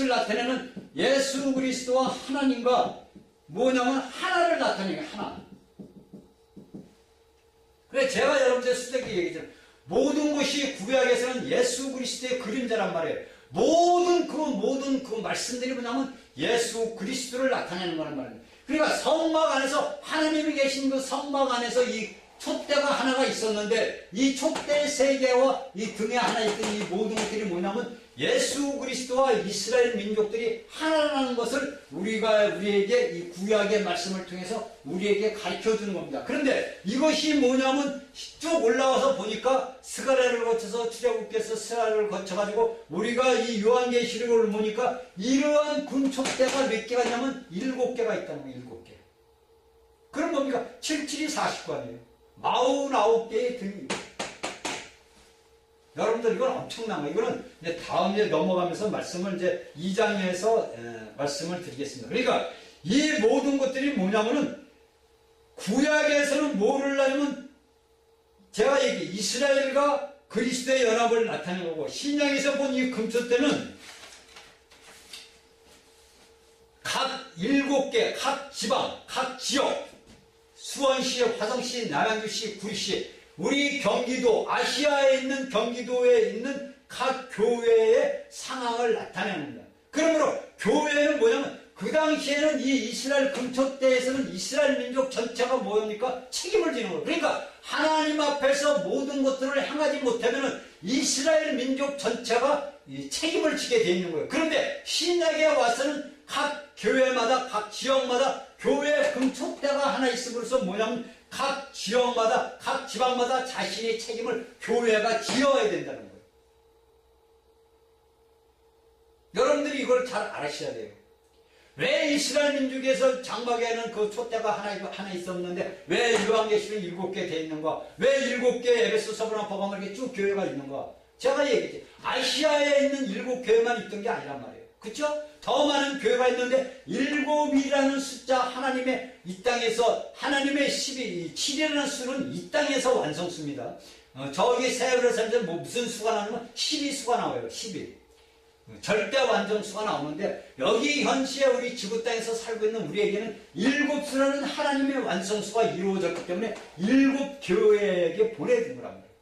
나타내는 예수 그리스도와 하나님과 뭐냐면 하나를 나타내는 하나. 그래 제가 여러분들 수대기 얘기했잖아요. 모든 것이 구약에서는 예수 그리스도의 그림자란 말이에요. 모든 그 말씀들이 뭐냐면 예수 그리스도를 나타내는 거란 말이에요. 그러니까 성막 안에서 하나님이 계신 그 성막 안에서 이 촛대가 하나가 있었는데 이 촛대 세 개와 이 등에 하나 있던 이 모든 것들이 뭐냐면 예수 그리스도와 이스라엘 민족들이 하나라는 것을 우리에게 이 구약의 말씀을 통해서 우리에게 가르쳐 주는 겁니다. 그런데 이것이 뭐냐면 쭉 올라와서 보니까 스가랴를 거쳐서 출애굽께서 스가랴를 거쳐가지고 우리가 이 요한계시록을 보니까 이러한 군촛대가 몇 개가 있냐면 7개가 있다는 거예요. 7개. 그럼 뭡니까? 77이 49아니에요. 49개의 등이. 여러분들 이건 엄청난 거예요. 이거는 이제 다음에 넘어가면서 말씀을 이제 2장에서 말씀을 드리겠습니다. 그러니까 이 모든 것들이 뭐냐면은 구약에서는 뭐를 하냐면 제가 이스라엘과 그리스도의 연합을 나타낸 거고 신약에서 본 이 금초대는 각 7개, 각 지방, 각 지역 수원시, 화성시, 남양주시, 구리시 우리 경기도, 아시아에 있는 경기도에 있는 각 교회의 상황을 나타내는 겁니다. 그러므로 교회는 뭐냐면 그 당시에는 이 이스라엘 금초대에서는 이스라엘 민족 전체가 뭐입니까? 책임을 지는 거예요. 그러니까 하나님 앞에서 모든 것들을 행하지 못하면 이스라엘 민족 전체가 이 책임을 지게 되어 있는 거예요. 그런데 신약에 와서는 각 교회마다 각 지역마다 교회 금초대가 하나 있음으로써 뭐냐면 각 지역마다 각 지방마다 자신의 책임을 교회가 지어야 된다는 거예요. 여러분들이 이걸 잘 알으셔야 돼요. 왜 이스라엘 민족에서 장막에는 그 촛대가 하나 있었는데 왜 요한계시록 7개 돼 있는가? 왜 7개 에베소, 서브나, 버가모 이렇게 쭉 교회가 있는가? 제가 얘기했지. 아시아에 있는 7교회만 있던 게 아니란 말이에요. 그쵸? 더 많은 교회가 있는데 7이라는 숫자 하나님의 이 땅에서 하나님의 7이라는 수는 이 땅에서 완성수입니다. 저기 세월에서 무슨 수가 나오면 12수가 나와요. 12. 절대 완성수가 나오는데 여기 현시에 우리 지구 땅에서 살고 있는 우리에게는 7수라는 하나님의 완성수가 이루어졌기 때문에 7교회에게 보내준 거란 말이에요.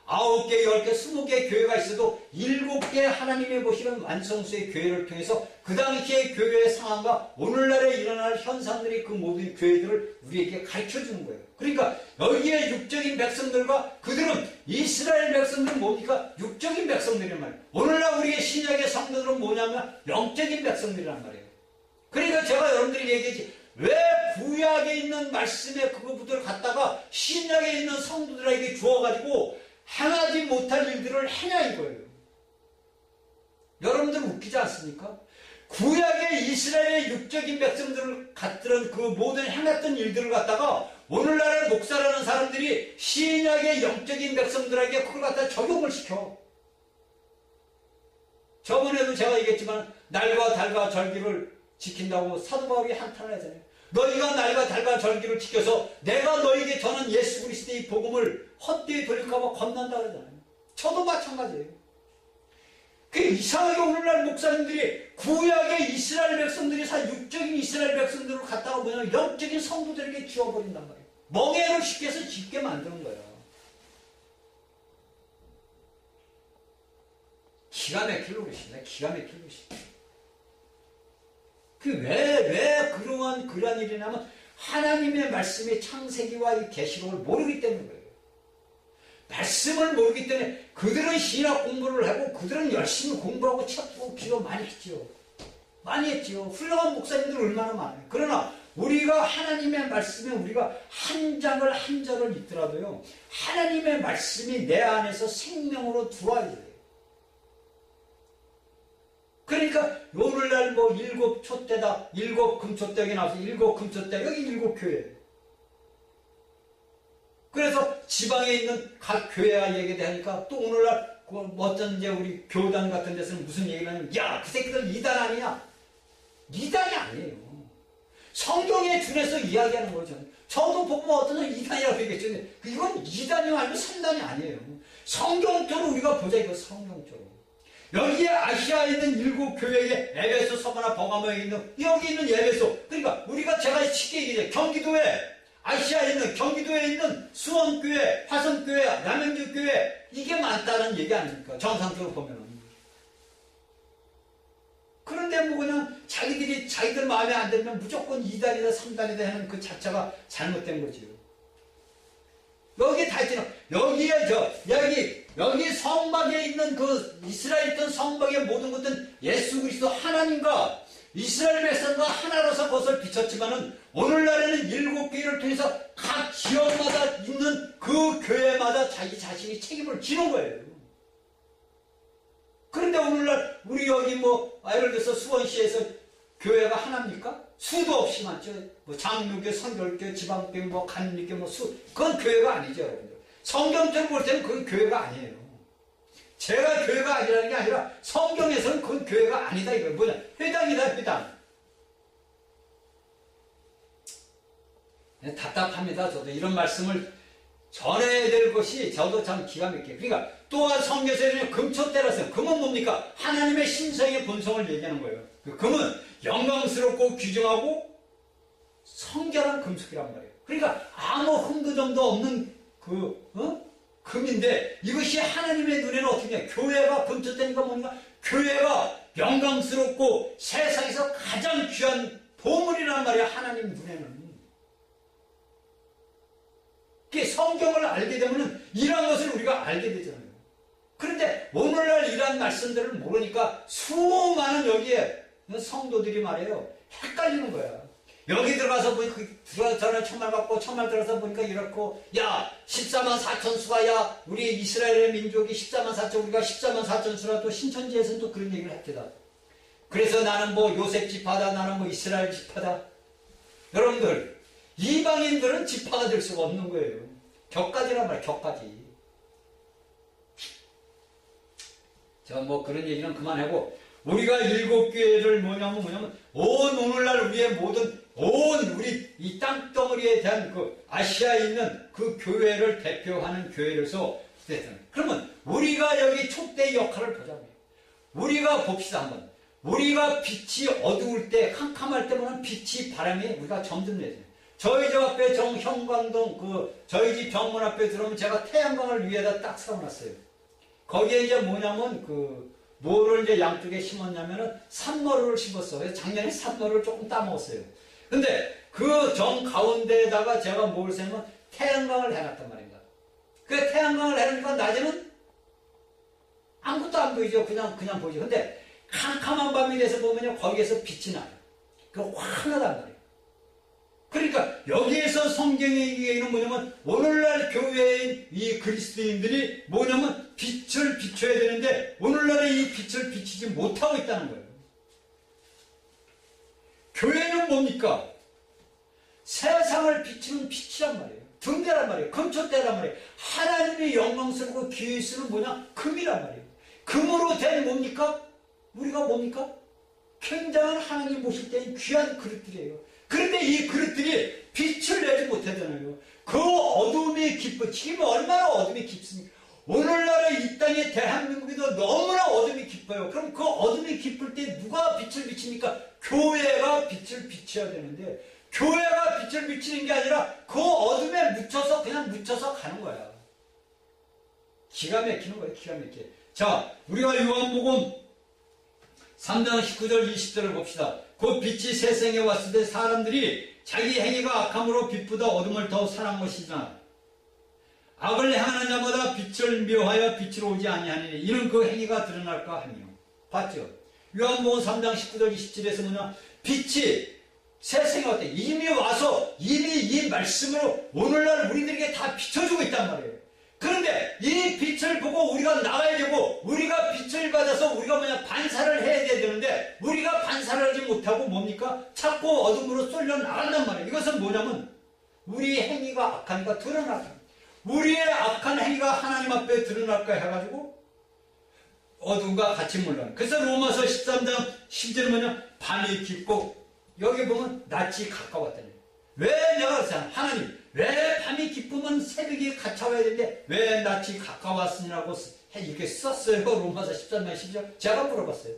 9개, 10개, 20개 교회가 있어도 7개 하나님의 보시는 완성수의 교회를 통해서 그 당시의 교회의 상황과 오늘날에 일어날 현상들이 그 모든 교회들을 우리에게 가르쳐 주는 거예요. 그러니까 여기에 육적인 백성들과 그들은 이스라엘 백성들은 뭡니까? 육적인 백성들이란 말이에요. 오늘날 우리의 신약의 성도들은 뭐냐면 영적인 백성들이란 말이에요. 그러니까 제가 여러분들이 얘기했지. 왜 구약에 있는 말씀의 그것들을 갖다가 신약에 있는 성도들에게 주어가지고 행하지 못할 일들을 행냐 이거예요. 여러분들 웃기지 않습니까? 구약의 이스라엘의 육적인 백성들을 갖던 그 모든 행했던 일들을 갖다가 오늘날의 목사라는 사람들이 신약의 영적인 백성들에게 그걸 갖다 적용을 시켜. 저번에도 제가 얘기했지만 날과 달과 절기를 지킨다고 사도 바울이 한탄을 하잖아요. 너희가 날과 달과 절기를 지켜서 내가 너희에게 전한 예수 그리스도의 복음을 헛되이 돌릴까봐 겁난다 그러잖아요. 저도 마찬가지예요. 그 이상하게 오늘날 목사님들이 구약의 이스라엘 백성들이 육적인 이스라엘 백성들을 갖다가 뭐냐면 영적인 성도들에게 지워버린단 말이에요. 멍해를 쉽게 해서 짓게 만드는 거예요. 기가 막힐 노릇이네. 기가 막힐 노릇이네. 왜 그러한 일이냐면 하나님의 말씀의 창세기와 이 계시록을 모르기 때문인 거예요. 말씀을 모르기 때문에 그들은 신학 공부를 하고 그들은 열심히 공부하고 책도 기도 많이 했지요. 많이 했지요. 훌륭한 목사님들 얼마나 많아요. 그러나 우리가 하나님의 말씀에 우리가 한 장을 한 절을 읽더라도요. 하나님의 말씀이 내 안에서 생명으로 들어와야 돼요. 그러니까 오늘날 7촛대다, 7금촛대 여기 나와서 7금촛대 여기 7교회. 그래서 지방에 있는 각 교회와 얘기하니까 또 오늘날 어떤 이제 우리 교단 같은 데서는 무슨 얘기를 하냐면 야, 그 새끼들 이단 아니냐? 이단이 아니에요. 성경에 준해서 이야기하는 거죠. 저도 보면 어떤 사람 이단이라고 얘기했죠. 근데 이건 이단이 아니고 삼단이 아니에요. 성경적으로 우리가 보자, 이거 성경적으로. 여기에 아시아에 있는 7교회에 에베소, 서머나, 버가모에 있는, 여기 있는 에베소. 그러니까 우리가 제가 쉽게 얘기해요. 아시아에 있는, 경기도에 있는 수원교회, 화성교회, 남양주교회, 이게 많다는 얘기 아닙니까? 정상적으로 보면은. 그런데 뭐 그냥 자기들 마음에 안 들면 무조건 2단이다 3단이다 하는 그 자체가 잘못된 거지요. 여기에 다 있잖아. 여기 성막에 있는 그 이스라엘 있던 성막의 모든 것들은 예수 그리스도 하나님과 이스라엘 백성과 하나로서 그것을 비췄지만은 오늘날에는 7교회를 통해서 각 지역마다 있는 그 교회마다 자기 자신이 책임을 지는 거예요. 그런데 오늘날 우리 여기 예를 들어서 수원시에서 교회가 하나입니까? 수도 없이 많죠. 장로교, 선결교, 지방교, 간리교, 그건 교회가 아니죠, 여러분들. 성경적으로 볼 때는 그건 교회가 아니에요. 제가 교회가 아니라는 게 아니라 성경에서는 그건 교회가 아니다 이거예요. 뭐냐? 회당이다, 회당. 답답합니다. 저도 이런 말씀을 전해야 될 것이 저도 참 기가 막혀요. 그러니까 또한 성경에서는 금초대라서 금은 뭡니까? 하나님의 신성의 본성을 얘기하는 거예요. 그 금은 영광스럽고 귀중하고 성결한 금속이란 말이에요. 그러니까 아무 흠도점도 없는 금인데 이것이 하나님의 눈에는 어떻게 해요? 교회가 금초대니까 뭔가 교회가 영광스럽고 세상에서 가장 귀한 보물이란 말이에요. 하나님 눈에는. 성경을 알게 되면 이런 것을 우리가 알게 되잖아요. 그런데 오늘날 이런 말씀들을 모르니까 수많은 여기에 성도들이 말이에요. 헷갈리는 거야. 여기 들어가서 보니까 들어가서 천말 받고 천말 들어가서 보니까 이렇고 야 14만 4천 수가 야 우리 이스라엘의 민족이 14만 4천 우리가 14만 4천 수라 또 신천지에서는 또 그런 얘기를 했대다. 그래서 나는 요셉 지파다 나는 이스라엘 지파다. 여러분들 이방인들은 지파가 될 수가 없는 거예요. 격가지란 말이에요. 격가지. 자, 그런 얘기는 그만하고 우리가 7교회를 뭐냐면 오늘날 우리의 모든 우리 이 땅덩어리에 대한 그 아시아에 있는 그 교회를 대표하는 교회로서 그러면 우리가 여기 촛대 역할을 보자고요. 우리가 봅시다 한번. 우리가 빛이 어두울 때 캄캄할 때 보면 빛이 바람이 우리가 점점 내잖아요. 저희 집 앞에 형광동 저희 집 정문 앞에 들어오면 제가 태양광을 위에다 딱 세워놨어요. 거기에 이제 뭐냐면 뭐를 이제 양쪽에 심었냐면은 산머루를 심었어. 그래서 작년에 산머루를 조금 따먹었어요. 근데 그 정 가운데에다가 제가 뭘 세면 태양광을 해놨단 말입니다. 그 태양광을 해놓으니까 낮에는 아무것도 안 보이죠. 그냥 보이죠. 근데 캄캄한 밤이 돼서 보면요. 거기에서 빛이 나요. 그거 환하단 말이에요. 그러니까 여기에서 성경의 얘기는 뭐냐면 오늘날 교회인 이 그리스도인들이 뭐냐면 빛을 비춰야 되는데 오늘날에 이 빛을 비치지 못하고 있다는 거예요. 교회는 뭡니까? 세상을 비추는 빛이란 말이에요. 등대란 말이에요. 금초대란 말이에요. 하나님의 영광스럽고 귀의수는 뭐냐? 금이란 말이에요. 금으로 된 뭡니까? 우리가 뭡니까? 굉장한 하나님 보실 때는 귀한 그릇들이에요. 그런데 이 그릇들이 빛을 내지 못하잖아요. 그 어둠이 깊어. 지금 얼마나 어둠이 깊습니까? 오늘날의 이 땅에 대한민국에도 너무나 어둠이 깊어요. 그럼 그 어둠이 깊을 때 누가 빛을 비칩니까? 교회가 빛을 비춰야 되는데 교회가 빛을 비치는 게 아니라 그 어둠에 그냥 묻혀서 가는 거야. 기가 막히는 거예요. 기가 막혀. 자, 우리가 요한복음 3장 19절 20절을 봅시다. 그 빛이 세상에 왔을 때 사람들이 자기 행위가 악함으로 빛보다 어둠을 더 사랑한 것이나 악을 행하는 자마다 빛을 미워하여 빛으로 오지 아니하니 이는 그 행위가 드러날까 하며. 봤죠? 요한복음 3장 19절 20절에서 뭐냐? 빛이 세상에 왔대. 이미 와서 이미 이 말씀으로 오늘날 우리들에게 다 비춰주고 있단 말이에요. 그런데 이 빛을 보고 우리가 나와야 되고 우리가 빛을 받아서 우리가 반사를 해야 되는데 우리가 반사를 하지 못하고 뭡니까? 자꾸 어둠으로 쏠려 나간단 말이에요. 이것은 뭐냐면 우리 행위가 악하니까 드러나다. 우리의 악한 행위가 하나님 앞에 드러날까 해가지고 어둠과 같이 물러나. 그래서 로마서 13장 10절은 뭐냐? 밤이 깊고 여기 보면 낮이 가까웠다니. 왜 내가 하나님 왜 밤이 기쁘면 새벽이 갇혀와야 되는데 왜 낯이 가까웠으니라고 이렇게 썼어요. 로마서 13장 12절. 제가 물어봤어요.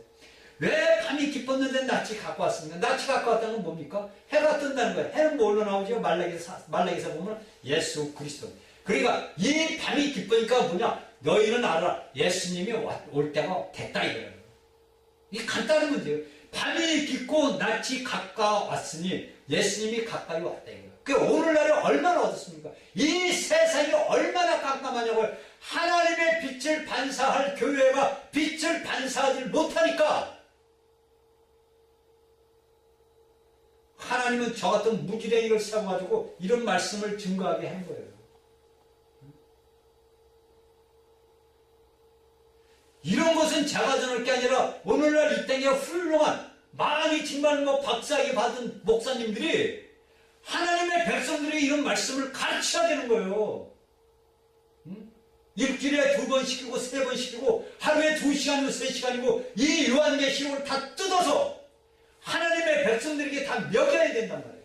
왜 밤이 기뻤는데 낯이 가까웠습니까? 낯이 가까웠다는 건 뭡니까? 해가 뜬다는 거예요. 해는 뭘로 나오죠? 말라기서 보면 예수 그리스도. 그러니까 이 밤이 기쁘니까 뭐냐? 너희는 알아. 예수님이 올 때가 됐다 이거예요. 이게 간단한 문제예요. 밤이 깊고 낯이 가까웠으니 예수님이 가까이 왔다 이거예요. 그 오늘날에 얼마나 어둡습니까? 이 세상이 얼마나 깜깜하냐고요. 하나님의 빛을 반사할 교회가 빛을 반사하지 못하니까 하나님은 저 같은 무지랭이를 세워가지고 이런 말씀을 증거하게 한 거예요. 이런 것은 제가 전할 게 아니라 오늘날 이 땅에 훌륭한 많이 정말 박사학위 받은 목사님들이 하나님의 백성들이 이런 말씀을 가르쳐야 되는 거예요. 일주일에 2번 시키고 3번 시키고 하루에 2시간이고 3시간이고 이 요한계시록을 다 뜯어서 하나님의 백성들에게 다 먹여야 된단 말이에요.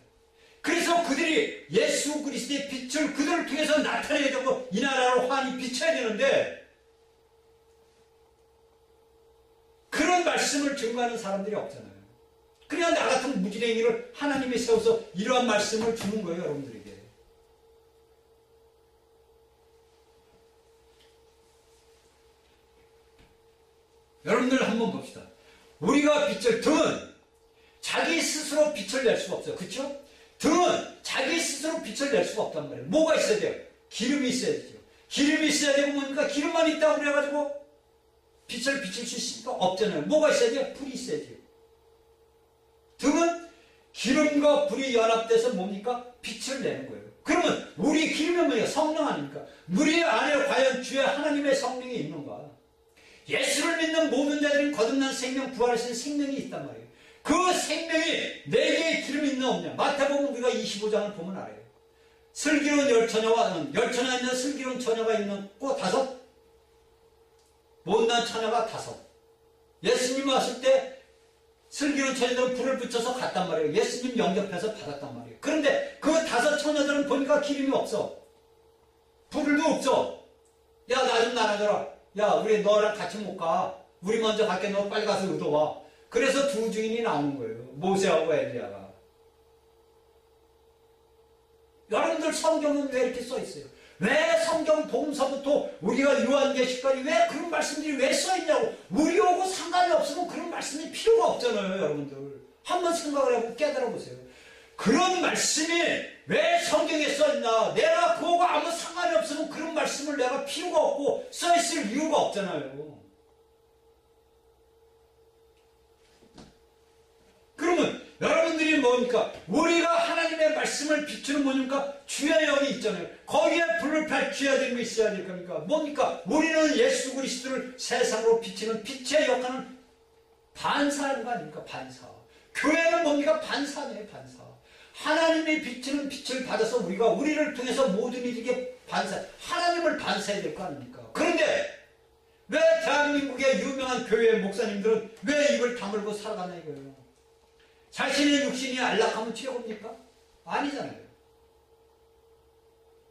그래서 그들이 예수 그리스도의 빛을 그들을 통해서 나타내야 되고 이 나라로 환히 비춰야 되는데 그런 말씀을 증거하는 사람들이 없잖아요. 그냥 나 같은 무지랭이를 하나님이 세워서 이러한 말씀을 주는 거예요, 여러분들에게. 여러분들 한번 봅시다. 우리가 등은 자기 스스로 빛을 낼 수가 없어요. 그렇죠? 등은 자기 스스로 빛을 낼 수가 없단 말이에요. 뭐가 있어야 돼요? 기름이 있어야 되죠. 기름이 있어야 되고 뭐니까 기름만 있다고 그래가지고 빛을 비칠 수 있으니까 없잖아요. 뭐가 있어야 돼요? 불이 있어야 돼요. 등은 기름과 불이 연합돼서 뭡니까? 빛을 내는 거예요. 그러면 우리 기름은 뭐예요? 성령 아닙니까? 우리 안에 과연 주의 하나님의 성령이 있는가? 예수를 믿는 모든 자들은 거듭난 생명, 부활하신 생명이 있단 말이에요. 그 생명이 내게 기름이 있나 없냐? 마태복음 우리가 25장을 보면 알아요. 슬기로운 열처녀가 있는 슬기로운 처녀가 있는 꼭 5, 못난 처녀가 5. 예수님 왔을 때 슬기로운 처녀들은 불을 붙여서 갔단 말이에요. 예수님 영접해서 받았단 말이에요. 그런데 그 5 처녀들은 보니까 기름이 없어. 불도 없어. 야, 나 좀 나눠줘라. 야, 우리 너랑 같이 못 가. 우리 먼저 갈게. 너 빨리 가서 얻어와. 그래서 2 주인이 나오는 거예요. 모세하고 엘리야가. 여러분들 성경은 왜 이렇게 써 있어요? 왜 성경 복음서부터 우리가 요한계시까지 왜 그런 말씀들이 왜 써 있냐고. 우리하고 상관이 없으면 그런 말씀이 필요가 없잖아요, 여러분들. 한번 생각을 해보고 깨달아 보세요. 그런 말씀이 왜 성경에 써 있나? 내가 그거가 아무 상관이 없으면 그런 말씀을 내가 필요가 없고 써 있을 이유가 없잖아요. 그러면 여러분들이 뭡니까? 우리가 하나님의 말씀을 비추는 뭐니까? 주의 영이 있잖아요. 거기에 불을 밝혀야 되는 게 있어야 될 겁니까? 뭡니까? 우리는 예수 그리스도를 세상으로 비치는 빛의 역할은 반사하는 거 아닙니까? 반사. 교회는 뭡니까? 반사네요, 반사. 하나님이 비치는 빛을 받아서 우리를 통해서 모든 이에게 하나님을 반사해야 될 거 아닙니까? 그런데 왜 대한민국의 유명한 교회 목사님들은 왜 입을 다물고 살아가나 이거예요? 자신의 육신이 안락하면 최고입니까? 아니잖아요.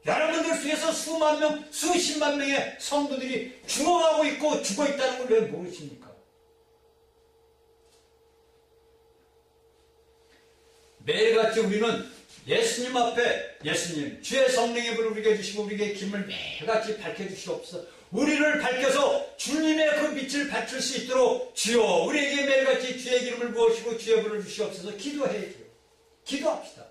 여러분들 중에서 수만 명, 수십만 명의 성도들이 죽어가고 있고 죽어있다는 걸 왜 모르십니까? 매일같이 우리는 예수님 앞에 예수님 주의 성령의 불을 우리에게 주시고 우리에게 길을 매일같이 밝혀주시옵소서. 우리를 밝혀서 주님의 그 빛을 밝힐 수 있도록 주여 우리에게 매일같이 주의 기름을 부으시고 주의 불을 주시옵소서. 기도해야죠. 기도합시다.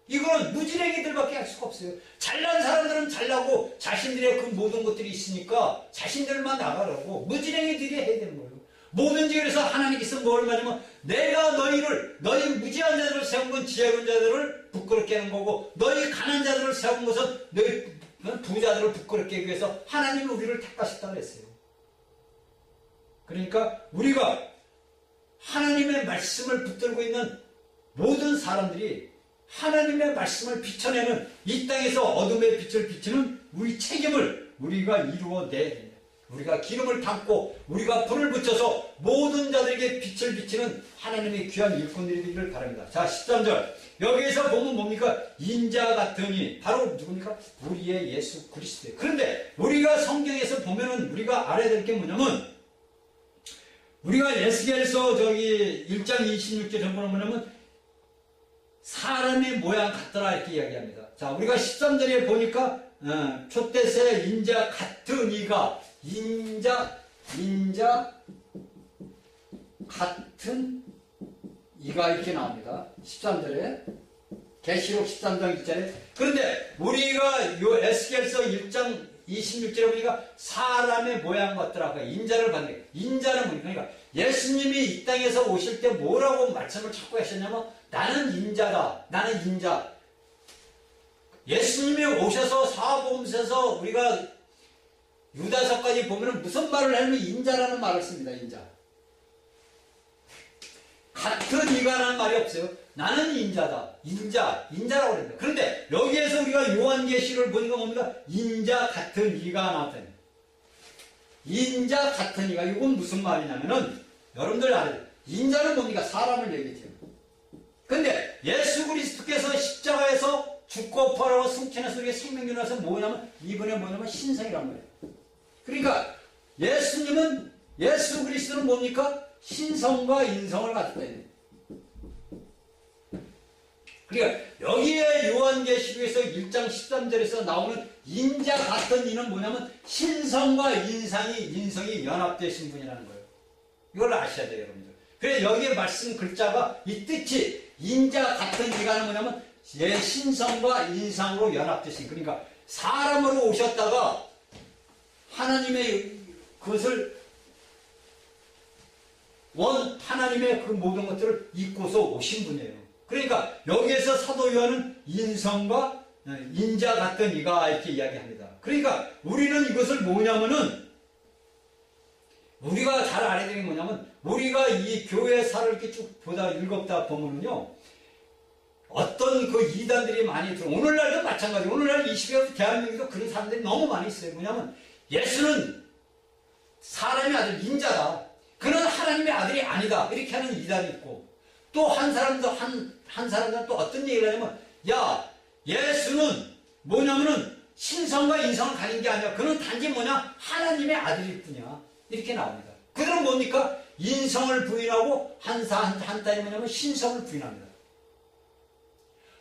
이거는 무지랭이들밖에 할 수가 없어요. 잘난 사람들은 잘나고 자신들의 그 모든 것들이 있으니까 자신들만 나가라고 무지랭이들이 해야 되는 거예요. 뭐든지 그래서 하나님께서 뭘 말하면 내가 너희 무지한 자들을 세운 건 지혜로운 자들을 부끄럽게 하는 거고 너희 가난한 자들을 세운 것은 너희 부자들을 부끄럽게 하기 위해서 하나님이 우리를 택하셨다고 했어요. 그러니까 우리가 하나님의 말씀을 붙들고 있는 모든 사람들이 하나님의 말씀을 비춰내는 이 땅에서 어둠의 빛을 비추는 우리 책임을 우리가 이루어내야 됩니다. 우리가 기름을 담고 우리가 불을 붙여서 모든 자들에게 빛을 비치는 하나님의 귀한 일꾼들이 되기를 바랍니다. 자, 13절. 여기에서 보면 뭡니까? 인자 같으니 바로 누굽니까? 우리의 예수 그리스도예요. 그런데 우리가 성경에서 보면은 우리가 알아야 될 게 뭐냐면, 우리가 에스겔서 1장 26절 전부는 뭐냐면 사람의 모양 같더라 이렇게 이야기합니다. 자, 우리가 13절에 보니까 촛대새 인자 같은 이가 인자 같은 이가 이렇게 나옵니다. 13절에 계시록 13장 1절에. 그런데 우리가 요 에스겔서 1장 26절에 보니까 사람의 모양 같더라. 인자를 받는, 인자는 뭡니까? 그러니까 예수님이 이 땅에서 오실 때 뭐라고 말씀을 자꾸 하셨냐면 나는 인자다. 나는 인자. 예수님이 오셔서 사복음서에서 우리가 유다서까지 보면 무슨 말을 하면 인자라는 말을 씁니다. 인자. 같은 이가라는 말이 없어요. 나는 인자다. 인자라고 그럽니다. 그런데 여기에서 우리가 요한계시를 보니까 뭡니까? 인자 같은 이가 나왔다니. 인자 같은 이가, 이건 무슨 말이냐면은 여러분들 알아요. 인자는 뭡니까? 사람을 얘기해요. 근데 예수 그리스도께서 십자가에서 죽고 부활하고 승천해서 우리에게 생명이 나서 뭐냐면 이번에 뭐냐면 신성이란 말이에요. 그러니까 예수님은, 예수 그리스도는 뭡니까? 신성과 인성을 가졌다. 그러니까 여기에 요한계시록에서 1장 13절에서 나오는 인자 같은 이는 뭐냐면 신성과 인성이 연합되신 분이라는 거예요. 이걸 아셔야 돼요, 여러분들. 그래서 여기에 말씀 글자가 이 뜻이 인자 같은 이가 뭐냐면 예, 신성과 인성으로 연합되신, 그러니까 사람으로 오셨다가 하나님의 그것을 하나님의 그 모든 것들을 잊고서 오신 분이에요. 그러니까 여기에서 사도 요한은 인성과 인자 같은 이가 이렇게 이야기합니다. 그러니까 우리는 이것을 뭐냐면은 우리가 잘 알아야 되는 게 뭐냐면 우리가 이 교회사를 이렇게 쭉 읽었다 보면은요, 어떤 그 이단들이 많이 들어. 오늘날도 마찬가지. 오늘날 이 시대에도 대한민국에도 그런 사람들이 너무 많이 있어요. 뭐냐면 예수는 사람의 아들 인자다. 그는 하나님의 아들이 아니다. 이렇게 하는 이단이 있고, 또 한 사람들은 또 어떤 얘기를 하냐면, 야, 예수는 뭐냐면은 신성과 인성을 가진 게 아니야. 그는 단지 뭐냐? 하나님의 아들일 뿐이야. 이렇게 나옵니다. 그들은 뭡니까? 인성을 부인하고 한 딸이 뭐냐면 신성을 부인합니다.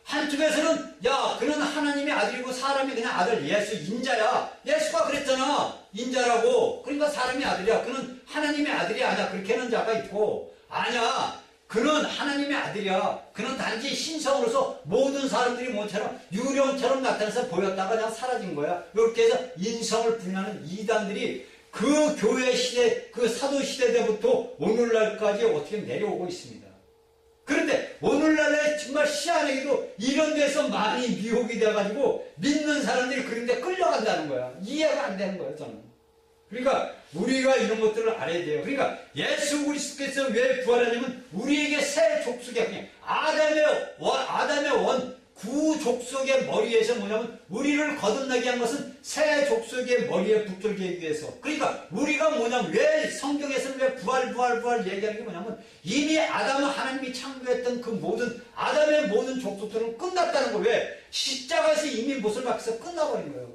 한쪽에서는 야, 그는 하나님의 아들이고 사람이 그냥 아들, 예수 인자야. 예수가 그랬잖아. 인자라고. 그러니까 사람이 아들이야. 그는 하나님의 아들이 아니야. 그렇게 하는 자가 있고, 아니야, 그는 하나님의 아들이야. 그는 단지 신성으로서 모든 사람들이 뭐처럼 유령처럼 나타나서 보였다가 그냥 사라진 거야. 이렇게 해서 인성을 부인하는 이단들이 그 교회 시대, 그 사도 시대 때부터 오늘날까지 어떻게 내려오고 있습니다. 그런데 오늘날에 정말 희한하게도 이런 데서 많이 미혹이 돼가지고 믿는 사람들이 그런데 끌려간다는 거야. 이해가 안 되는 거예요, 저는. 그러니까 우리가 이런 것들을 알아야 돼요. 그러니까 예수 그리스도께서 왜 부활하냐면 우리에게 새 족속이 그냥 아담의 원 구족속의 머리에서 뭐냐면 우리를 거듭나게 한 것은 새 족속의 머리에 붙들게 하기 위해서. 그러니까 우리가 뭐냐면 왜 성경에서는 왜 부활 얘기하는 게 뭐냐면 이미 아담은 하나님이 창조했던 그 모든 아담의 모든 족속들은 끝났다는 거예요. 왜? 십자가에서 이미 못을 박혀서 끝나버린 거예요.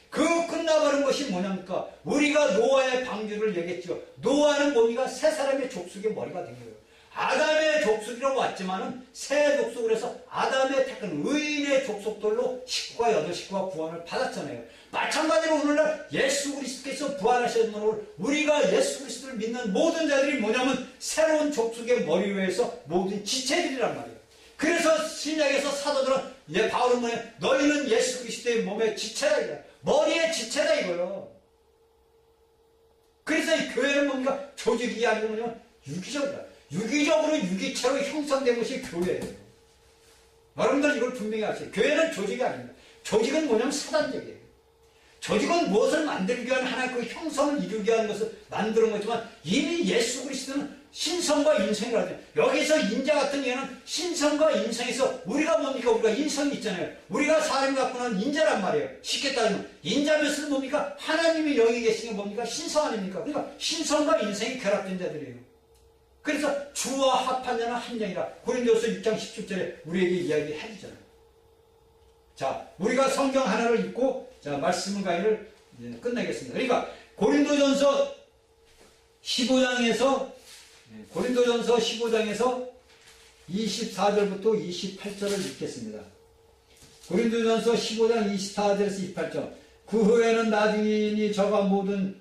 그 끝나버린 것이 뭐냐니까 우리가 노아의 방주를 얘기했죠. 노아는 뭡니까? 새 사람의 족속의 머리가 된 거예요. 아담의 족속이라고 왔지만은 새 족속으로 해서 아담의 택한 의인의 족속들로 식구와 여덟 식구와 구원을 받았잖아요. 마찬가지로 오늘날 예수 그리스도께서 부활하셨는 우리가 예수 그리스도를 믿는 모든 자들이 뭐냐면 새로운 족속의 머리 위에서 모든 지체들이란 말이에요. 그래서 신약에서 사도들은 바울은 뭐냐? 너희는 예수 그리스도의 몸의 지체다. 머리의 지체다 이거요. 그래서 이 교회는 뭡니까? 조직이 아니고 뭐냐면 유기적이다. 유기적으로 유기체로 형성된 것이 교회예요. 여러분들 이걸 분명히 아세요. 교회는 조직이 아닙니다. 조직은 뭐냐면 사단적이에요. 조직은 무엇을 만들기 위한 하나의 그 형성을 이루기 위한 것을 만드는 거지만 이미 예수 그리스도는 신성과 인성이라고 해요. 여기서 인자 같은 경우는 신성과 인성에서 우리가 뭡니까? 우리가 인성이 있잖아요. 우리가 사람이 갖고 나는 인자란 말이에요. 쉽게 따지면 인자면서는 뭡니까? 하나님이 영이 계신 게 뭡니까? 신성 아닙니까? 그러니까 신성과 인성이 결합된 자들이에요. 그래서 주와 합한 자는 한 영이라 고린도서 6장 17절에 우리에게 이야기해 주잖아요. 자, 우리가 성경 하나를 읽고 자 말씀 강의를 끝내겠습니다. 그러니까 고린도전서 15장에서 24절부터 28절을 읽겠습니다. 고린도전서 15장 24절에서 28절. 그 후에는 나중이니 저가 모든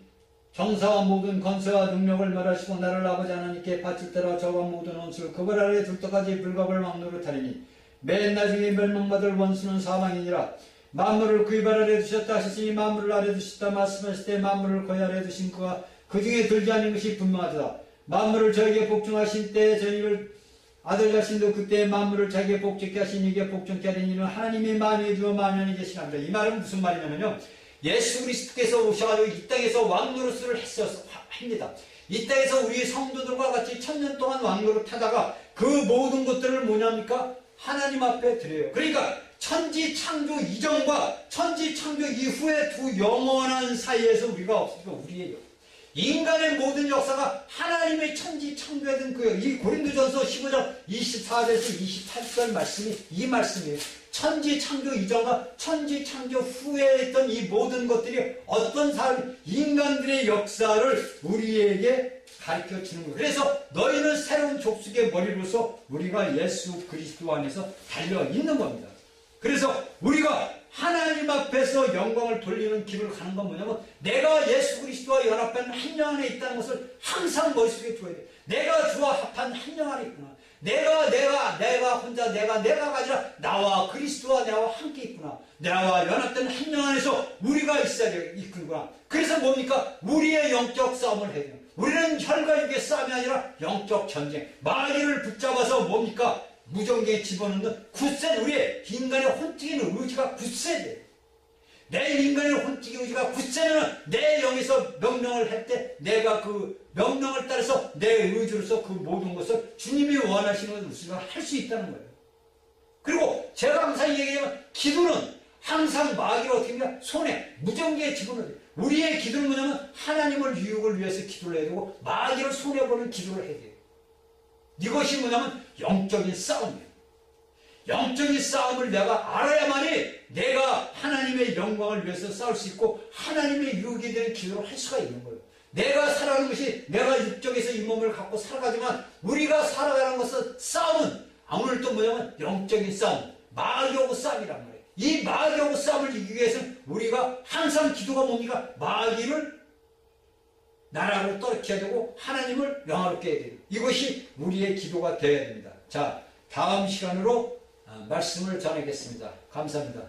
정사와 모든 건세와 능력을 멸하시고 나를 아버지 하나님께 바치더라. 저가 모든 원수를 그걸 아래 둘 때까지 불갑을 막노릇 하리니 맨 나중에 멸망받을 원수는 사망이니라. 만물을 그의 발 아래 두셨다 하셨으니 만물을 아래 두셨다 말씀하실 때 만물을 그의 아래 두신 그가 그 중에 들지 않은 것이 분명하다. 만물을 저에게 복종하신 때 저희를 아들 자신도 그때 만물을 자기에게 복종케 하신 이게 복종케 하는 이는 하나님이 만유에 두어 만연히 계시랍니다. 이 말은 무슨 말이냐면요, 예수 그리스도께서 오셔가지고 이 땅에서 왕노릇을 합니다. 이 땅에서 우리 성도들과 같이 1000년 동안 왕노릇 하다가 그 모든 것들을 뭐냐입니까? 하나님 앞에 드려요. 그러니까 천지 창조 이전과 천지 창조 이후의 두 영원한 사이에서 우리가 없으니까 우리의 인간의 모든 역사가 하나님의 천지 창조에 든 이 고린도전서 15장 24절에서 28절 말씀이 이 말씀이에요. 천지 창조 이전과 천지 창조 후에 있던 이 모든 것들이 어떤 사람, 인간들의 역사를 우리에게 가르쳐 주는 거예요. 그래서 너희는 새로운 족속의 머리로서 우리가 예수 그리스도 안에서 달려 있는 겁니다. 그래서 우리가 하나님 앞에서 영광을 돌리는 길을 가는 건 뭐냐면 내가 예수 그리스도와 연합한 한 영 안에 있다는 것을 항상 머릿속에 두어야 돼. 내가 주와 합한 한 영 안에 있구나. 내가 혼자 내가 아니라 나와 그리스도와 나와 함께 있구나. 나와 연합된 한 영 안에서 우리가 있어야 있구나. 그래서 뭡니까? 우리의 영적 싸움을 해야 돼요. 우리는 혈과 육의 싸움이 아니라 영적 전쟁. 마귀를 붙잡아서 뭡니까? 무전기에 집어넣는 굳센 우리의 인간의 혼튀기는 의지가 굳세야 돼. 내 인간의 혼튀기 의지가 굳세면 내 영에서 명령을 할 때 내가 그 명령을 따라서 내 의지로서 그 모든 것을 주님이 원하시는 것을 우리가 할 수 있다는 거예요. 그리고 제가 항상 얘기하면 기도는 항상 마귀가 어떻게 하냐? 손에 무전기에 집어넣어야 돼. 우리의 기도는 뭐냐면 하나님을 유혹을 위해서 기도를 해야 되고 마귀를 손해보는 기도를 해야 돼요. 이것이 뭐냐면 영적인 싸움이에요. 영적인 싸움을 내가 알아야만이 내가 하나님의 영광을 위해서 싸울 수 있고 하나님의 유혹이 되는 기도를 할 수가 있는 거예요. 내가 살아가는 것이 내가 육적에서 이 몸을 갖고 살아가지만 우리가 살아가는 것은 싸움은 오늘도 뭐냐면 영적인 싸움, 마귀하고 싸움이란 말이에요. 이 마귀하고 싸움을 이기기 위해서는 우리가 항상 기도가 뭡니까? 마귀를 나라로 떨어뜨려야 되고 하나님을 영화롭게 해야 돼요. 이것이 우리의 기도가 되어야 됩니다. 자, 다음 시간으로 말씀을 전하겠습니다. 감사합니다.